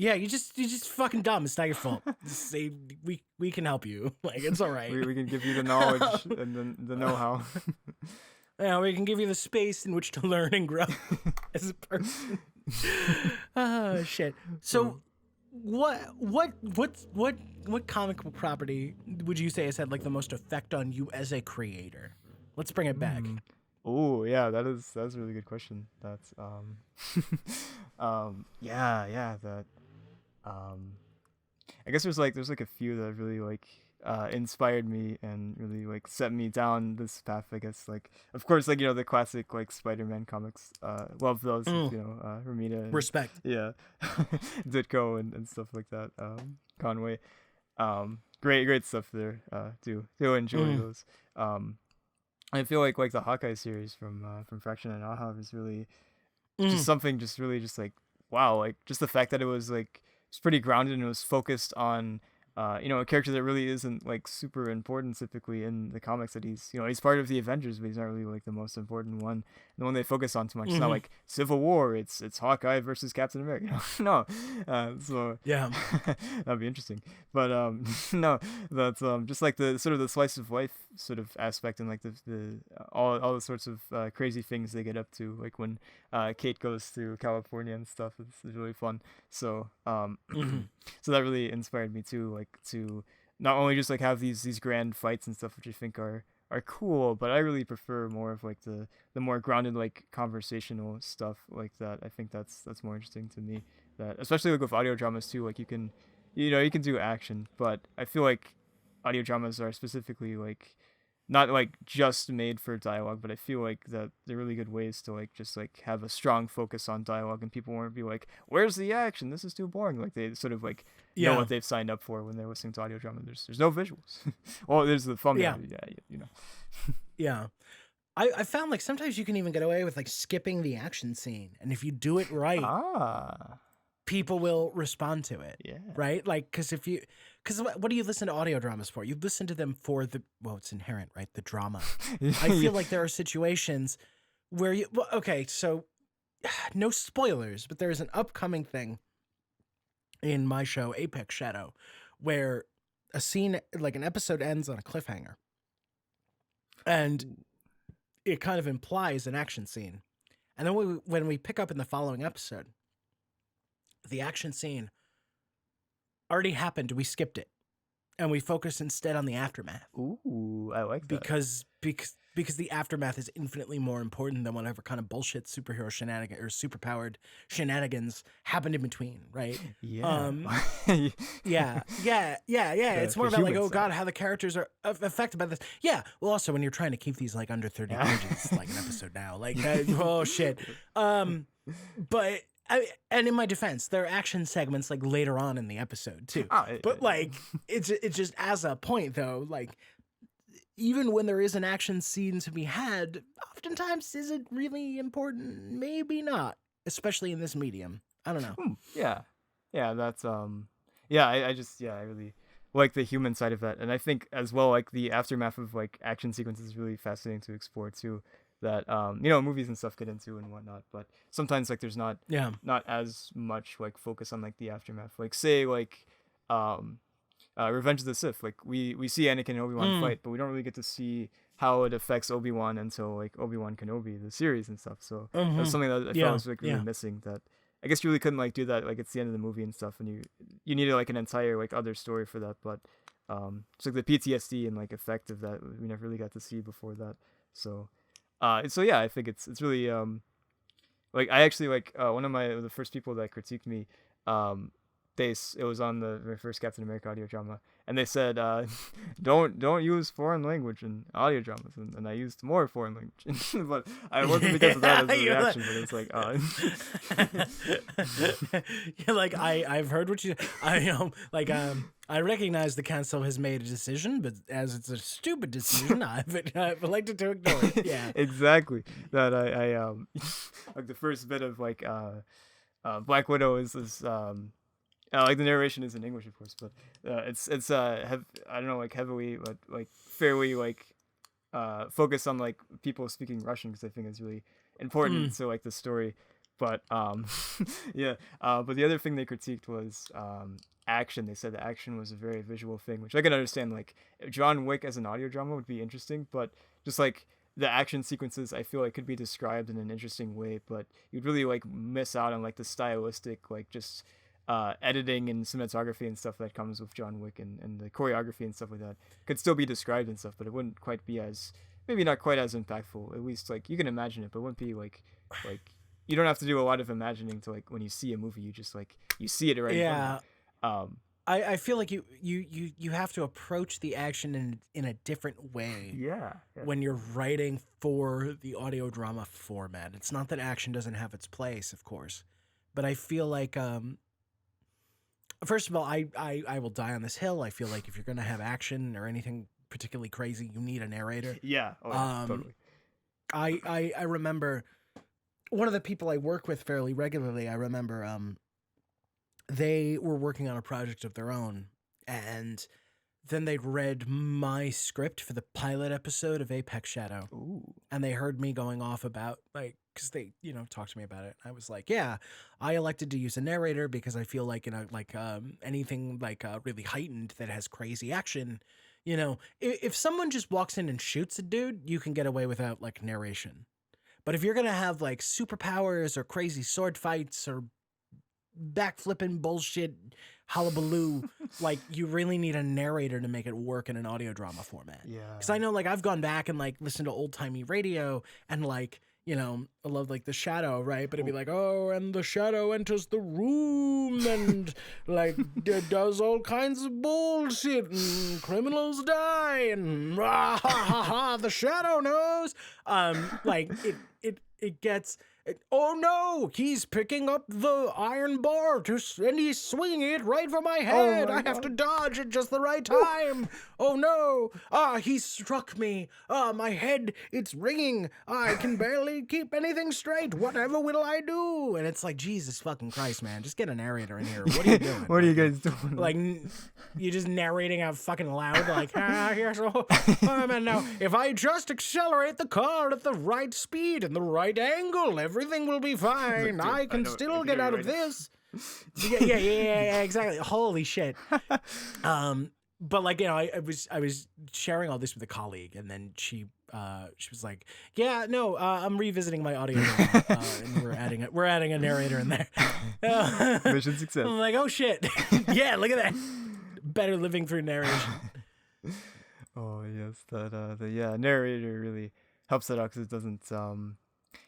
Yeah, you just fucking dumb. It's not your fault. Just say we can help you. Like, it's all right. We can give you the knowledge and the know-how. Yeah, we can give you the space in which to learn and grow as a person. Oh shit. So, what comic book property would you say has had like the most effect on you as a creator? Let's bring it back. Oh yeah, that's a really good question. That's that I guess there's like a few that really like inspired me and really like set me down this path, I guess. Like, of course, like the classic like Spider-Man comics, love those. Romita and, Respect. Yeah. Ditko and stuff like that. Conway, great stuff there. Do enjoy those. I feel like the Hawkeye series from Fraction and Aha is really just something just like, wow, like just the fact that it was like, it's pretty grounded and it was focused on a character that really isn't like super important typically in the comics, that he's he's part of the Avengers, but he's not really like the most important one, the one they focus on too much. It's not like Civil War, it's Hawkeye versus Captain America. No. So yeah. That'd be interesting. But no, that's just like the sort of the slice of life sort of aspect, and like the all the sorts of crazy things they get up to, like when Kate goes through California and stuff. It's really fun. So so that really inspired me too, like to not only just like have these grand fights and stuff, which I think are cool, but I really prefer more of like the more grounded, like conversational stuff like that. I think that's more interesting to me, that especially like with audio dramas too, like you can do action, but I feel like audio dramas are specifically like not like just made for dialogue, but I feel like that they're really good ways to like just like have a strong focus on dialogue, and people won't be like, where's the action, this is too boring. Like they sort of like know what they've signed up for when they're listening to audio drama. There's no visuals. Well, there's the thumbnail. Yeah. I found like sometimes you can even get away with like skipping the action scene, and if you do it right, people will respond to it. Yeah. Right? Like, because what do you listen to audio dramas for? You listen to them for it's inherent, right? The drama. I feel like there are situations where so no spoilers, but there's an upcoming thing in my show, Apex Shadow, where a scene, like an episode, ends on a cliffhanger. And it kind of implies an action scene. And then when we pick up in the following episode, the action scene already happened. We skipped it, and we focused instead on the aftermath. Ooh, I like that. Because the aftermath is infinitely more important than whatever kind of bullshit superhero shenanigans or superpowered shenanigans happened in between, right? Yeah. Yeah. It's more the about like, human oh side. God, how the characters are affected by this. Yeah. Well, also when you're trying to keep these like under 30 pages, like an episode now, like oh shit. But and in my defense, there are action segments like later on in the episode too. But like, it's just as a point though, like. Even when there is an action scene to be had, oftentimes is it really important? Maybe not, especially in this medium. I don't know. Yeah, that's I really like the human side of that, and I think as well like the aftermath of like action sequences is really fascinating to explore too. That movies and stuff get into and whatnot, but sometimes like there's not as much like focus on like the aftermath. Like say like Revenge of the Sith, like we see Anakin and Obi-Wan fight, but we don't really get to see how it affects Obi-Wan until like Obi-Wan Kenobi, the series and stuff. So that's something that I felt was like really missing. That I guess you really couldn't like do that like it's the end of the movie and stuff, and you needed like an entire like other story for that. But it's like the PTSD and like effect of that we never really got to see before that. So yeah, I think it's really like I actually like one of the first people that critiqued me it was on my first Captain America audio drama, and they said don't use foreign language in audio dramas, and I used more foreign language, but I wasn't because of that as a reaction, but it's like yeah, like I've heard what you I recognize the council has made a decision, but as it's a stupid decision, I've elected to ignore it. Yeah, exactly. That I like the first bit of like Black Widow is like the narration is in English, of course, but it's I don't know, like heavily, but like fairly like focused on like people speaking Russian, because I think it's really important to like the story. But yeah, but the other thing they critiqued was action. They said the action was a very visual thing, which I can understand. Like John Wick as an audio drama would be interesting, but just like the action sequences, I feel like could be described in an interesting way, but you'd really like miss out on like the stylistic, like just editing and cinematography and stuff that comes with John Wick, and the choreography and stuff like that could still be described and stuff, but it wouldn't quite be maybe not quite as impactful. At least like you can imagine it, but it wouldn't be like you don't have to do a lot of imagining to like when you see a movie, you just like you see it right. Yeah. I feel like you have to approach the action in a different way. Yeah. When you're writing for the audio drama format. It's not that action doesn't have its place, of course, but I feel like first of all, I will die on this hill. I feel like if you're gonna have action or anything particularly crazy, you need a narrator. Yeah. Oh, yeah, totally. I remember one of the people I work with fairly regularly. I remember they were working on a project of their own, and then they'd read my script for the pilot episode of Apex Shadow. Ooh. And they heard me going off about like, because they talked to me about it. I was like, yeah, I elected to use a narrator because I feel like anything like really heightened that has crazy action, if someone just walks in and shoots a dude, you can get away without like narration. But if you're gonna have like superpowers or crazy sword fights or backflipping bullshit hullabaloo, like you really need a narrator to make it work in an audio drama format. Yeah. Because I know like I've gone back and like listened to old timey radio and like, I love like the shadow, right? But it'd be like, oh, and the shadow enters the room and like does all kinds of bullshit and criminals die and rah, ha, ha, ha, the shadow knows. Like it gets. Oh no! He's picking up the iron bar and he's swinging it right for my head. I have to dodge at just the right time. Oh no! He struck me. My head, it's ringing. I can barely keep anything straight. Whatever will I do? And it's like, Jesus fucking Christ, man! Just get a narrator in here. What are you doing? What are you guys doing? Like, you're just narrating out fucking loud. Like, here's man. Now, if I just accelerate the car at the right speed and the right angle, everything will be fine. Dude, I can still get out of this. Yeah, exactly. Holy shit. But like, I was sharing all this with a colleague, and then she she was like, "Yeah, no, I'm revisiting my audio drama, and we're adding a narrator in there." Mission success. I'm like, "Oh shit, yeah, look at that, better living through narration." Oh yes, that the narrator really helps it out because it doesn't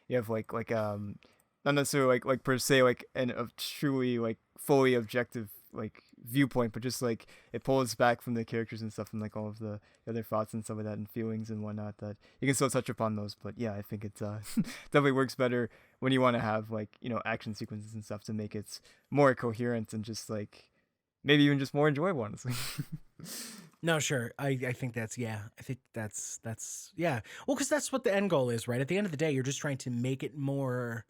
you have not necessarily like per se like a truly like fully objective like viewpoint, but just like it pulls back from the characters and stuff and like all of the other thoughts and stuff like that and feelings and whatnot that you can still touch upon those. But yeah, I think it's definitely works better when you want to have like action sequences and stuff to make it more coherent and just like maybe even just more enjoyable, honestly. No, sure. I think that's yeah. Well, because that's what the end goal is, right? At the end of the day, you're just trying to make it more.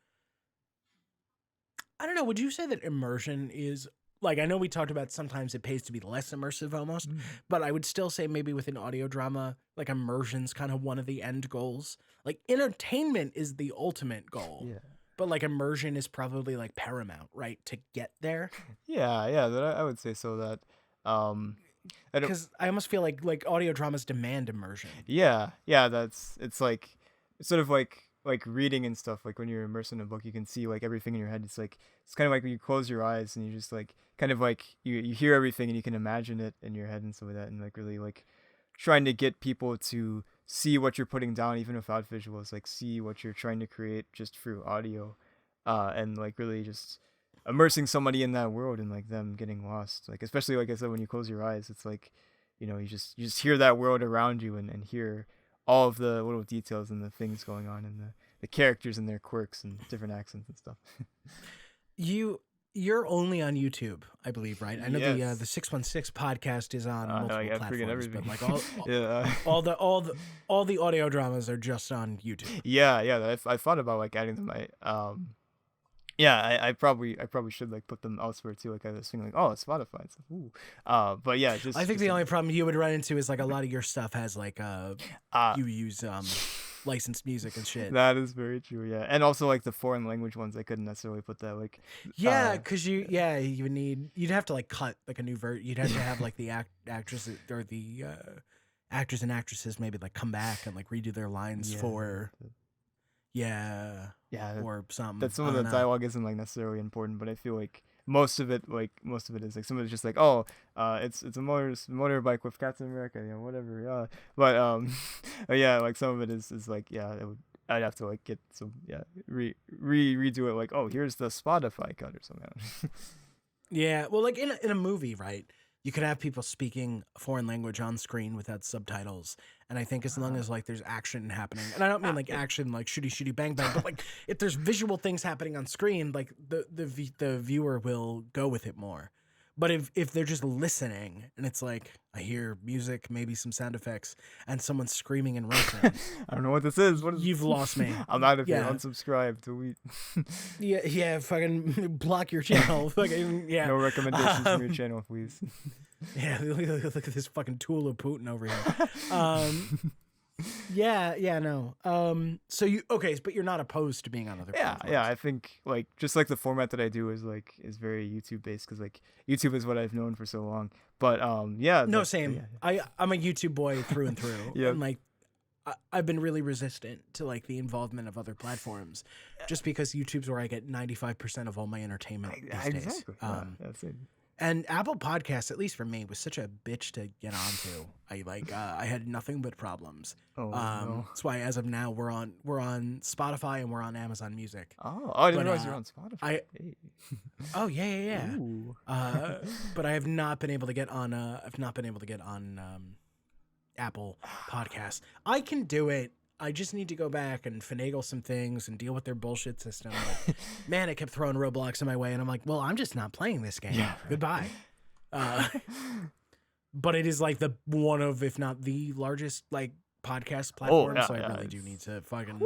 I don't know. Would you say that immersion is like, I know we talked about sometimes it pays to be less immersive almost, but I would still say maybe within audio drama, like immersion's kind of one of the end goals. Like entertainment is the ultimate goal. Yeah. But like immersion is probably like paramount, right? To get there. Yeah, I would say so that I don't Because I almost feel like audio dramas demand immersion. yeah, it's like it's sort of like reading and stuff. Like when you're immersed in a book, you can see like everything in your head. It's kind of like when you close your eyes and you just like kind of like you hear everything and you can imagine it in your head and stuff like that, and like really like trying to get people to see what you're putting down even without visuals, like see what you're trying to create just through audio, and like really just immersing somebody in that world and like them getting lost, like especially like I said, when you close your eyes, it's like you just hear that world around you and hear all of the little details and the things going on and the characters and their quirks and different accents and stuff. You're only on YouTube, I believe, right? I know Yes. the 616 podcast is on multiple I forget platforms, everything. but like Yeah. all the audio dramas are just on YouTube. Yeah, I thought about like adding them. I probably should like put them elsewhere too. Like I was thinking like, oh, it's Spotify. It's like, ooh. But yeah, just I think just the only problem you would run into is like a lot of your stuff has like you use licensed music and shit. that is very true. Yeah, and also like the foreign language ones, I couldn't necessarily put that like. Yeah, because you'd have to like cut like a new You'd have to have like the actress or the actors and actresses maybe like come back and like redo their lines for. Yeah, or something. That some of the dialogue isn't like necessarily important, but I feel like most of it is like some of it's just like, oh, it's a motorbike with Captain America, whatever. Yeah, but yeah, like some of it is like, yeah, I'd have to like get some redo it, like, oh, here's the Spotify cut or something. Yeah, well, like in a movie, right? You could have people speaking a foreign language on screen without subtitles, and I think as long as like there's action happening, and I don't mean like action like shooty bang bang, but like if there's visual things happening on screen, like the viewer will go with it more. But if they're just listening and it's like I hear music, maybe some sound effects, and someone screaming and Russian, I don't know what this is. What is you've lost me. I'm out of here. Unsubscribe. Delete. Yeah, fucking block your channel. Fucking yeah. No recommendations from your channel, please. Yeah, look at this fucking tool of Putin over here. No. So but you're not opposed to being on other platforms. Yeah. I think like just like the format that I do is very YouTube based because like YouTube is what I've known for so long. But yeah. No, same. Yeah. I'm a YouTube boy through and through. Yeah. And like I've been really resistant to like the involvement of other platforms, just because YouTube's where I get 95% of all my entertainment these days. Exactly. That's it. And Apple Podcasts, at least for me, was such a bitch to get onto. I had nothing but problems. Oh, no. That's why as of now we're on Spotify and we're on Amazon Music. Oh, I didn't realize you're on Spotify. Oh yeah. Ooh. But I have not been able to get on. Apple Podcasts. I can do it. I just need to go back and finagle some things and deal with their bullshit system. But, man, it kept throwing roadblocks in my way, and I'm like, well, I'm just not playing this game. Yeah. Goodbye. But it is like the one of, if not the largest, like podcast platform. So I really do need to fucking.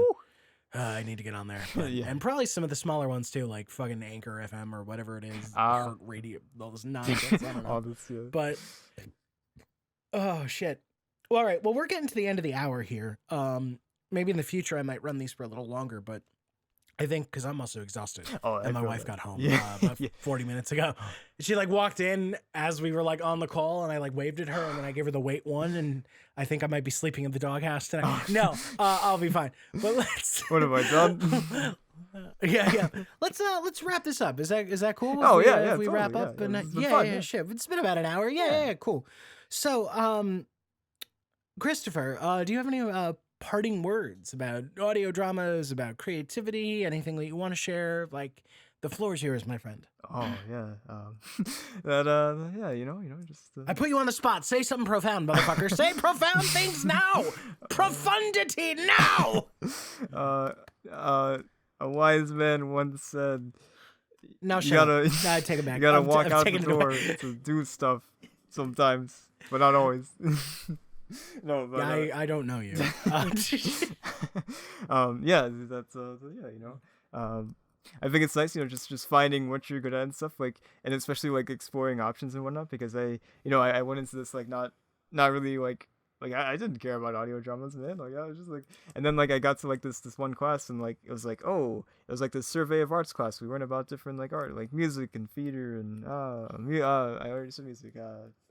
I need to get on there, and probably some of the smaller ones too, like fucking Anchor FM or whatever it is, Heart Radio, all this nonsense. I don't know. But oh shit. Well, all right. Well, we're getting to the end of the hour here. Maybe in the future I might run these for a little longer, but I think because I'm also exhausted. Oh, And I my feel wife that. got home Yeah, about yeah. 40 minutes ago. She like walked in as we were like on the call, and I like waved at her, and then I gave her the wait one, and I think I might be sleeping in the doghouse tonight. Oh. No, I'll be fine. But let's. What have I done? Yeah. Let's wrap this up. Is that cool? Oh, If yeah, if yeah, we wrap totally, up yeah, and this has been yeah, fun, yeah, yeah. shit. It's been about an hour. Yeah, cool. So, Christopher, do you have any parting words about audio dramas, about creativity, anything that you want to share? Like, the floor is yours, my friend. Oh yeah, that yeah, just I put you on the spot. Say something profound, motherfucker. Say profound things now. Profundity now. A wise man once said, No, "You shut gotta, up. No, I take it back. you gotta I'm walk out the taking it door back. to do stuff sometimes, but not always." No, but Yeah, I don't know you. yeah, that's yeah, I think it's nice, just finding what you're good at and stuff, like, and especially like exploring options and whatnot, because I went into this like not really like I didn't care about audio dramas, man. Like I was just like, and then like I got to like this one class, and like it was like, oh, it was like this survey of arts class. We learned about different like art, like music and theater and I already said music,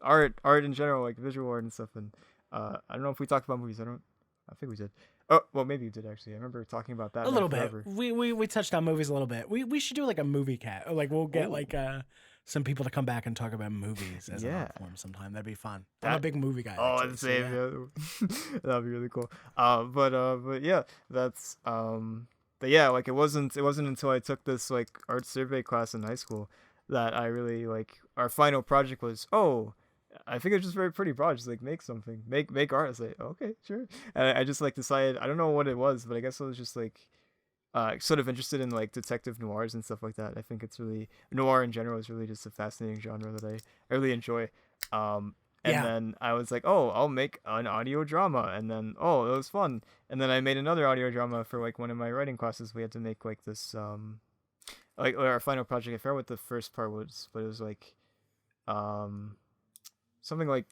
art in general, like visual art and stuff. And I don't know if we talked about movies. I think we did. Oh, well, maybe you did actually. I remember talking about Batman A little Forever. bit. We touched on movies a little bit. We should do like a movie cat. Like we'll get like some people to come back and talk about movies as an art form sometime. That'd be fun. I'm a big movie guy. Oh, actually, the same. yeah. Yeah. That'd be really cool. But yeah, that's but yeah, like it wasn't until I took this like art survey class in high school that I really like our final project was, oh, I think it's just very pretty broad. Just like make something, make art. I was like, okay, sure. And I just like decided, I don't know what it was, but I guess I was just like sort of interested in like detective noirs and stuff like that. I think it's really, noir in general is really just a fascinating genre that I really enjoy. And then I was like, oh, I'll make an audio drama, and then oh, it was fun. And then I made another audio drama for like one of my writing classes. We had to make like this like our final project. I forgot what the first part was, but it was like something like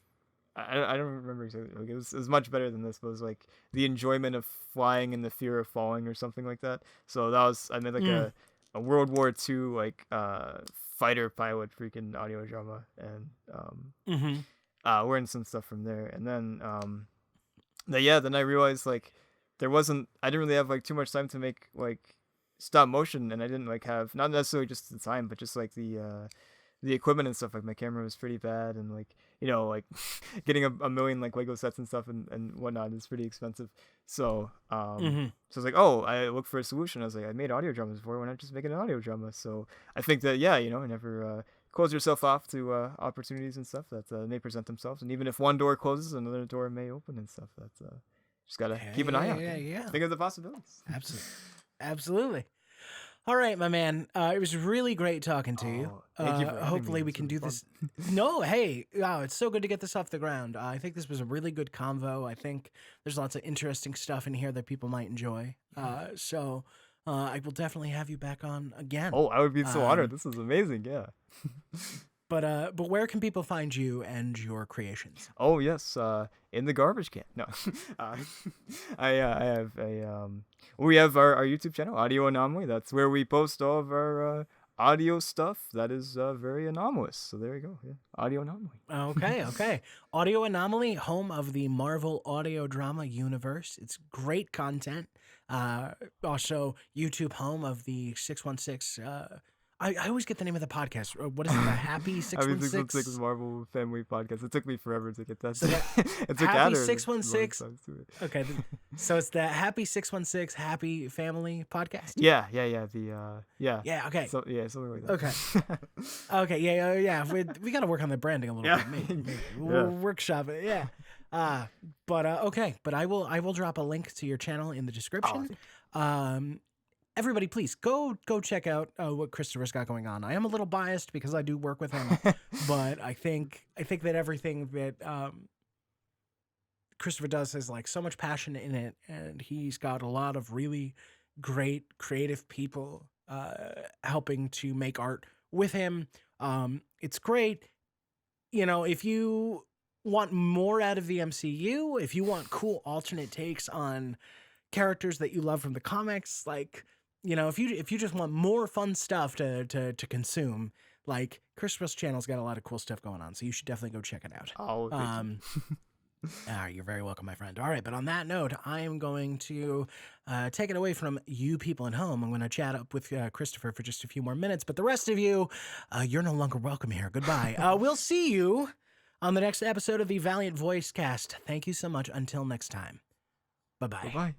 I don't remember exactly. Like it was much better than this, but it was like the enjoyment of flying and the fear of falling or something like that. So that was, I made like a World War II like fighter pilot freaking audio drama, and learned some stuff from there. And then then I realized like I didn't really have like too much time to make like stop motion, and I didn't like have, not necessarily just the time, but just like the equipment and stuff. Like my camera was pretty bad, and like like getting a million like Lego sets and stuff and whatnot is pretty expensive. So so I was like, oh, I looked for a solution. I was like, I made audio dramas before, why not just make an audio drama? So I think that never close yourself off to opportunities and stuff that may present themselves, and even if one door closes, another door may open and stuff. That's just gotta keep an eye out. Yeah. Think of the possibilities. Absolutely. All right, my man. It was really great talking to you. Thank you for having hopefully me. we This can was do fun. this. No, hey, wow, it's so good to get this off the ground. I think this was a really good convo. I think there's lots of interesting stuff in here that people might enjoy. So I will definitely have you back on again. Oh, I would be so honored. This was amazing. Yeah. But where can people find you and your creations? Oh yes, in the garbage can. No, I have we have our YouTube channel, Audio Anomaly. That's where we post all of our audio stuff that is very anomalous. So there you go. Yeah, Audio Anomaly. Okay. Audio Anomaly, home of the Marvel audio drama universe. It's great content. Also, YouTube, home of the 616. I always get the name of the podcast. What is it? The Happy 616? 616 Marvel Family Podcast. It took me forever to get that. So it took Happy Adder 616. Okay, so it's the Happy 616 Happy Family Podcast. Yeah. The Yeah. Okay. So, yeah, something like that. Okay. Yeah. We got to work on the branding a little bit. Maybe. We'll workshop it. Yeah. But I will drop a link to your channel in the description. Everybody, please go check out what Christopher's got going on. I am a little biased because I do work with him, but I think that everything that Christopher does has like so much passion in it, and he's got a lot of really great creative people helping to make art with him. It's great. If you want more out of the MCU, if you want cool alternate takes on characters that you love from the comics, like you know, if you just want more fun stuff to consume, like Christopher's channel's got a lot of cool stuff going on, so you should definitely go check it out. Oh, thank you. You're very welcome, my friend. All right, but on that note, I am going to take it away from you people at home. I'm going to chat up with Christopher for just a few more minutes, but the rest of you, you're no longer welcome here. Goodbye. We'll see you on the next episode of the Valiant VoiceCast. Thank you so much. Until next time. Bye-bye. Bye-bye.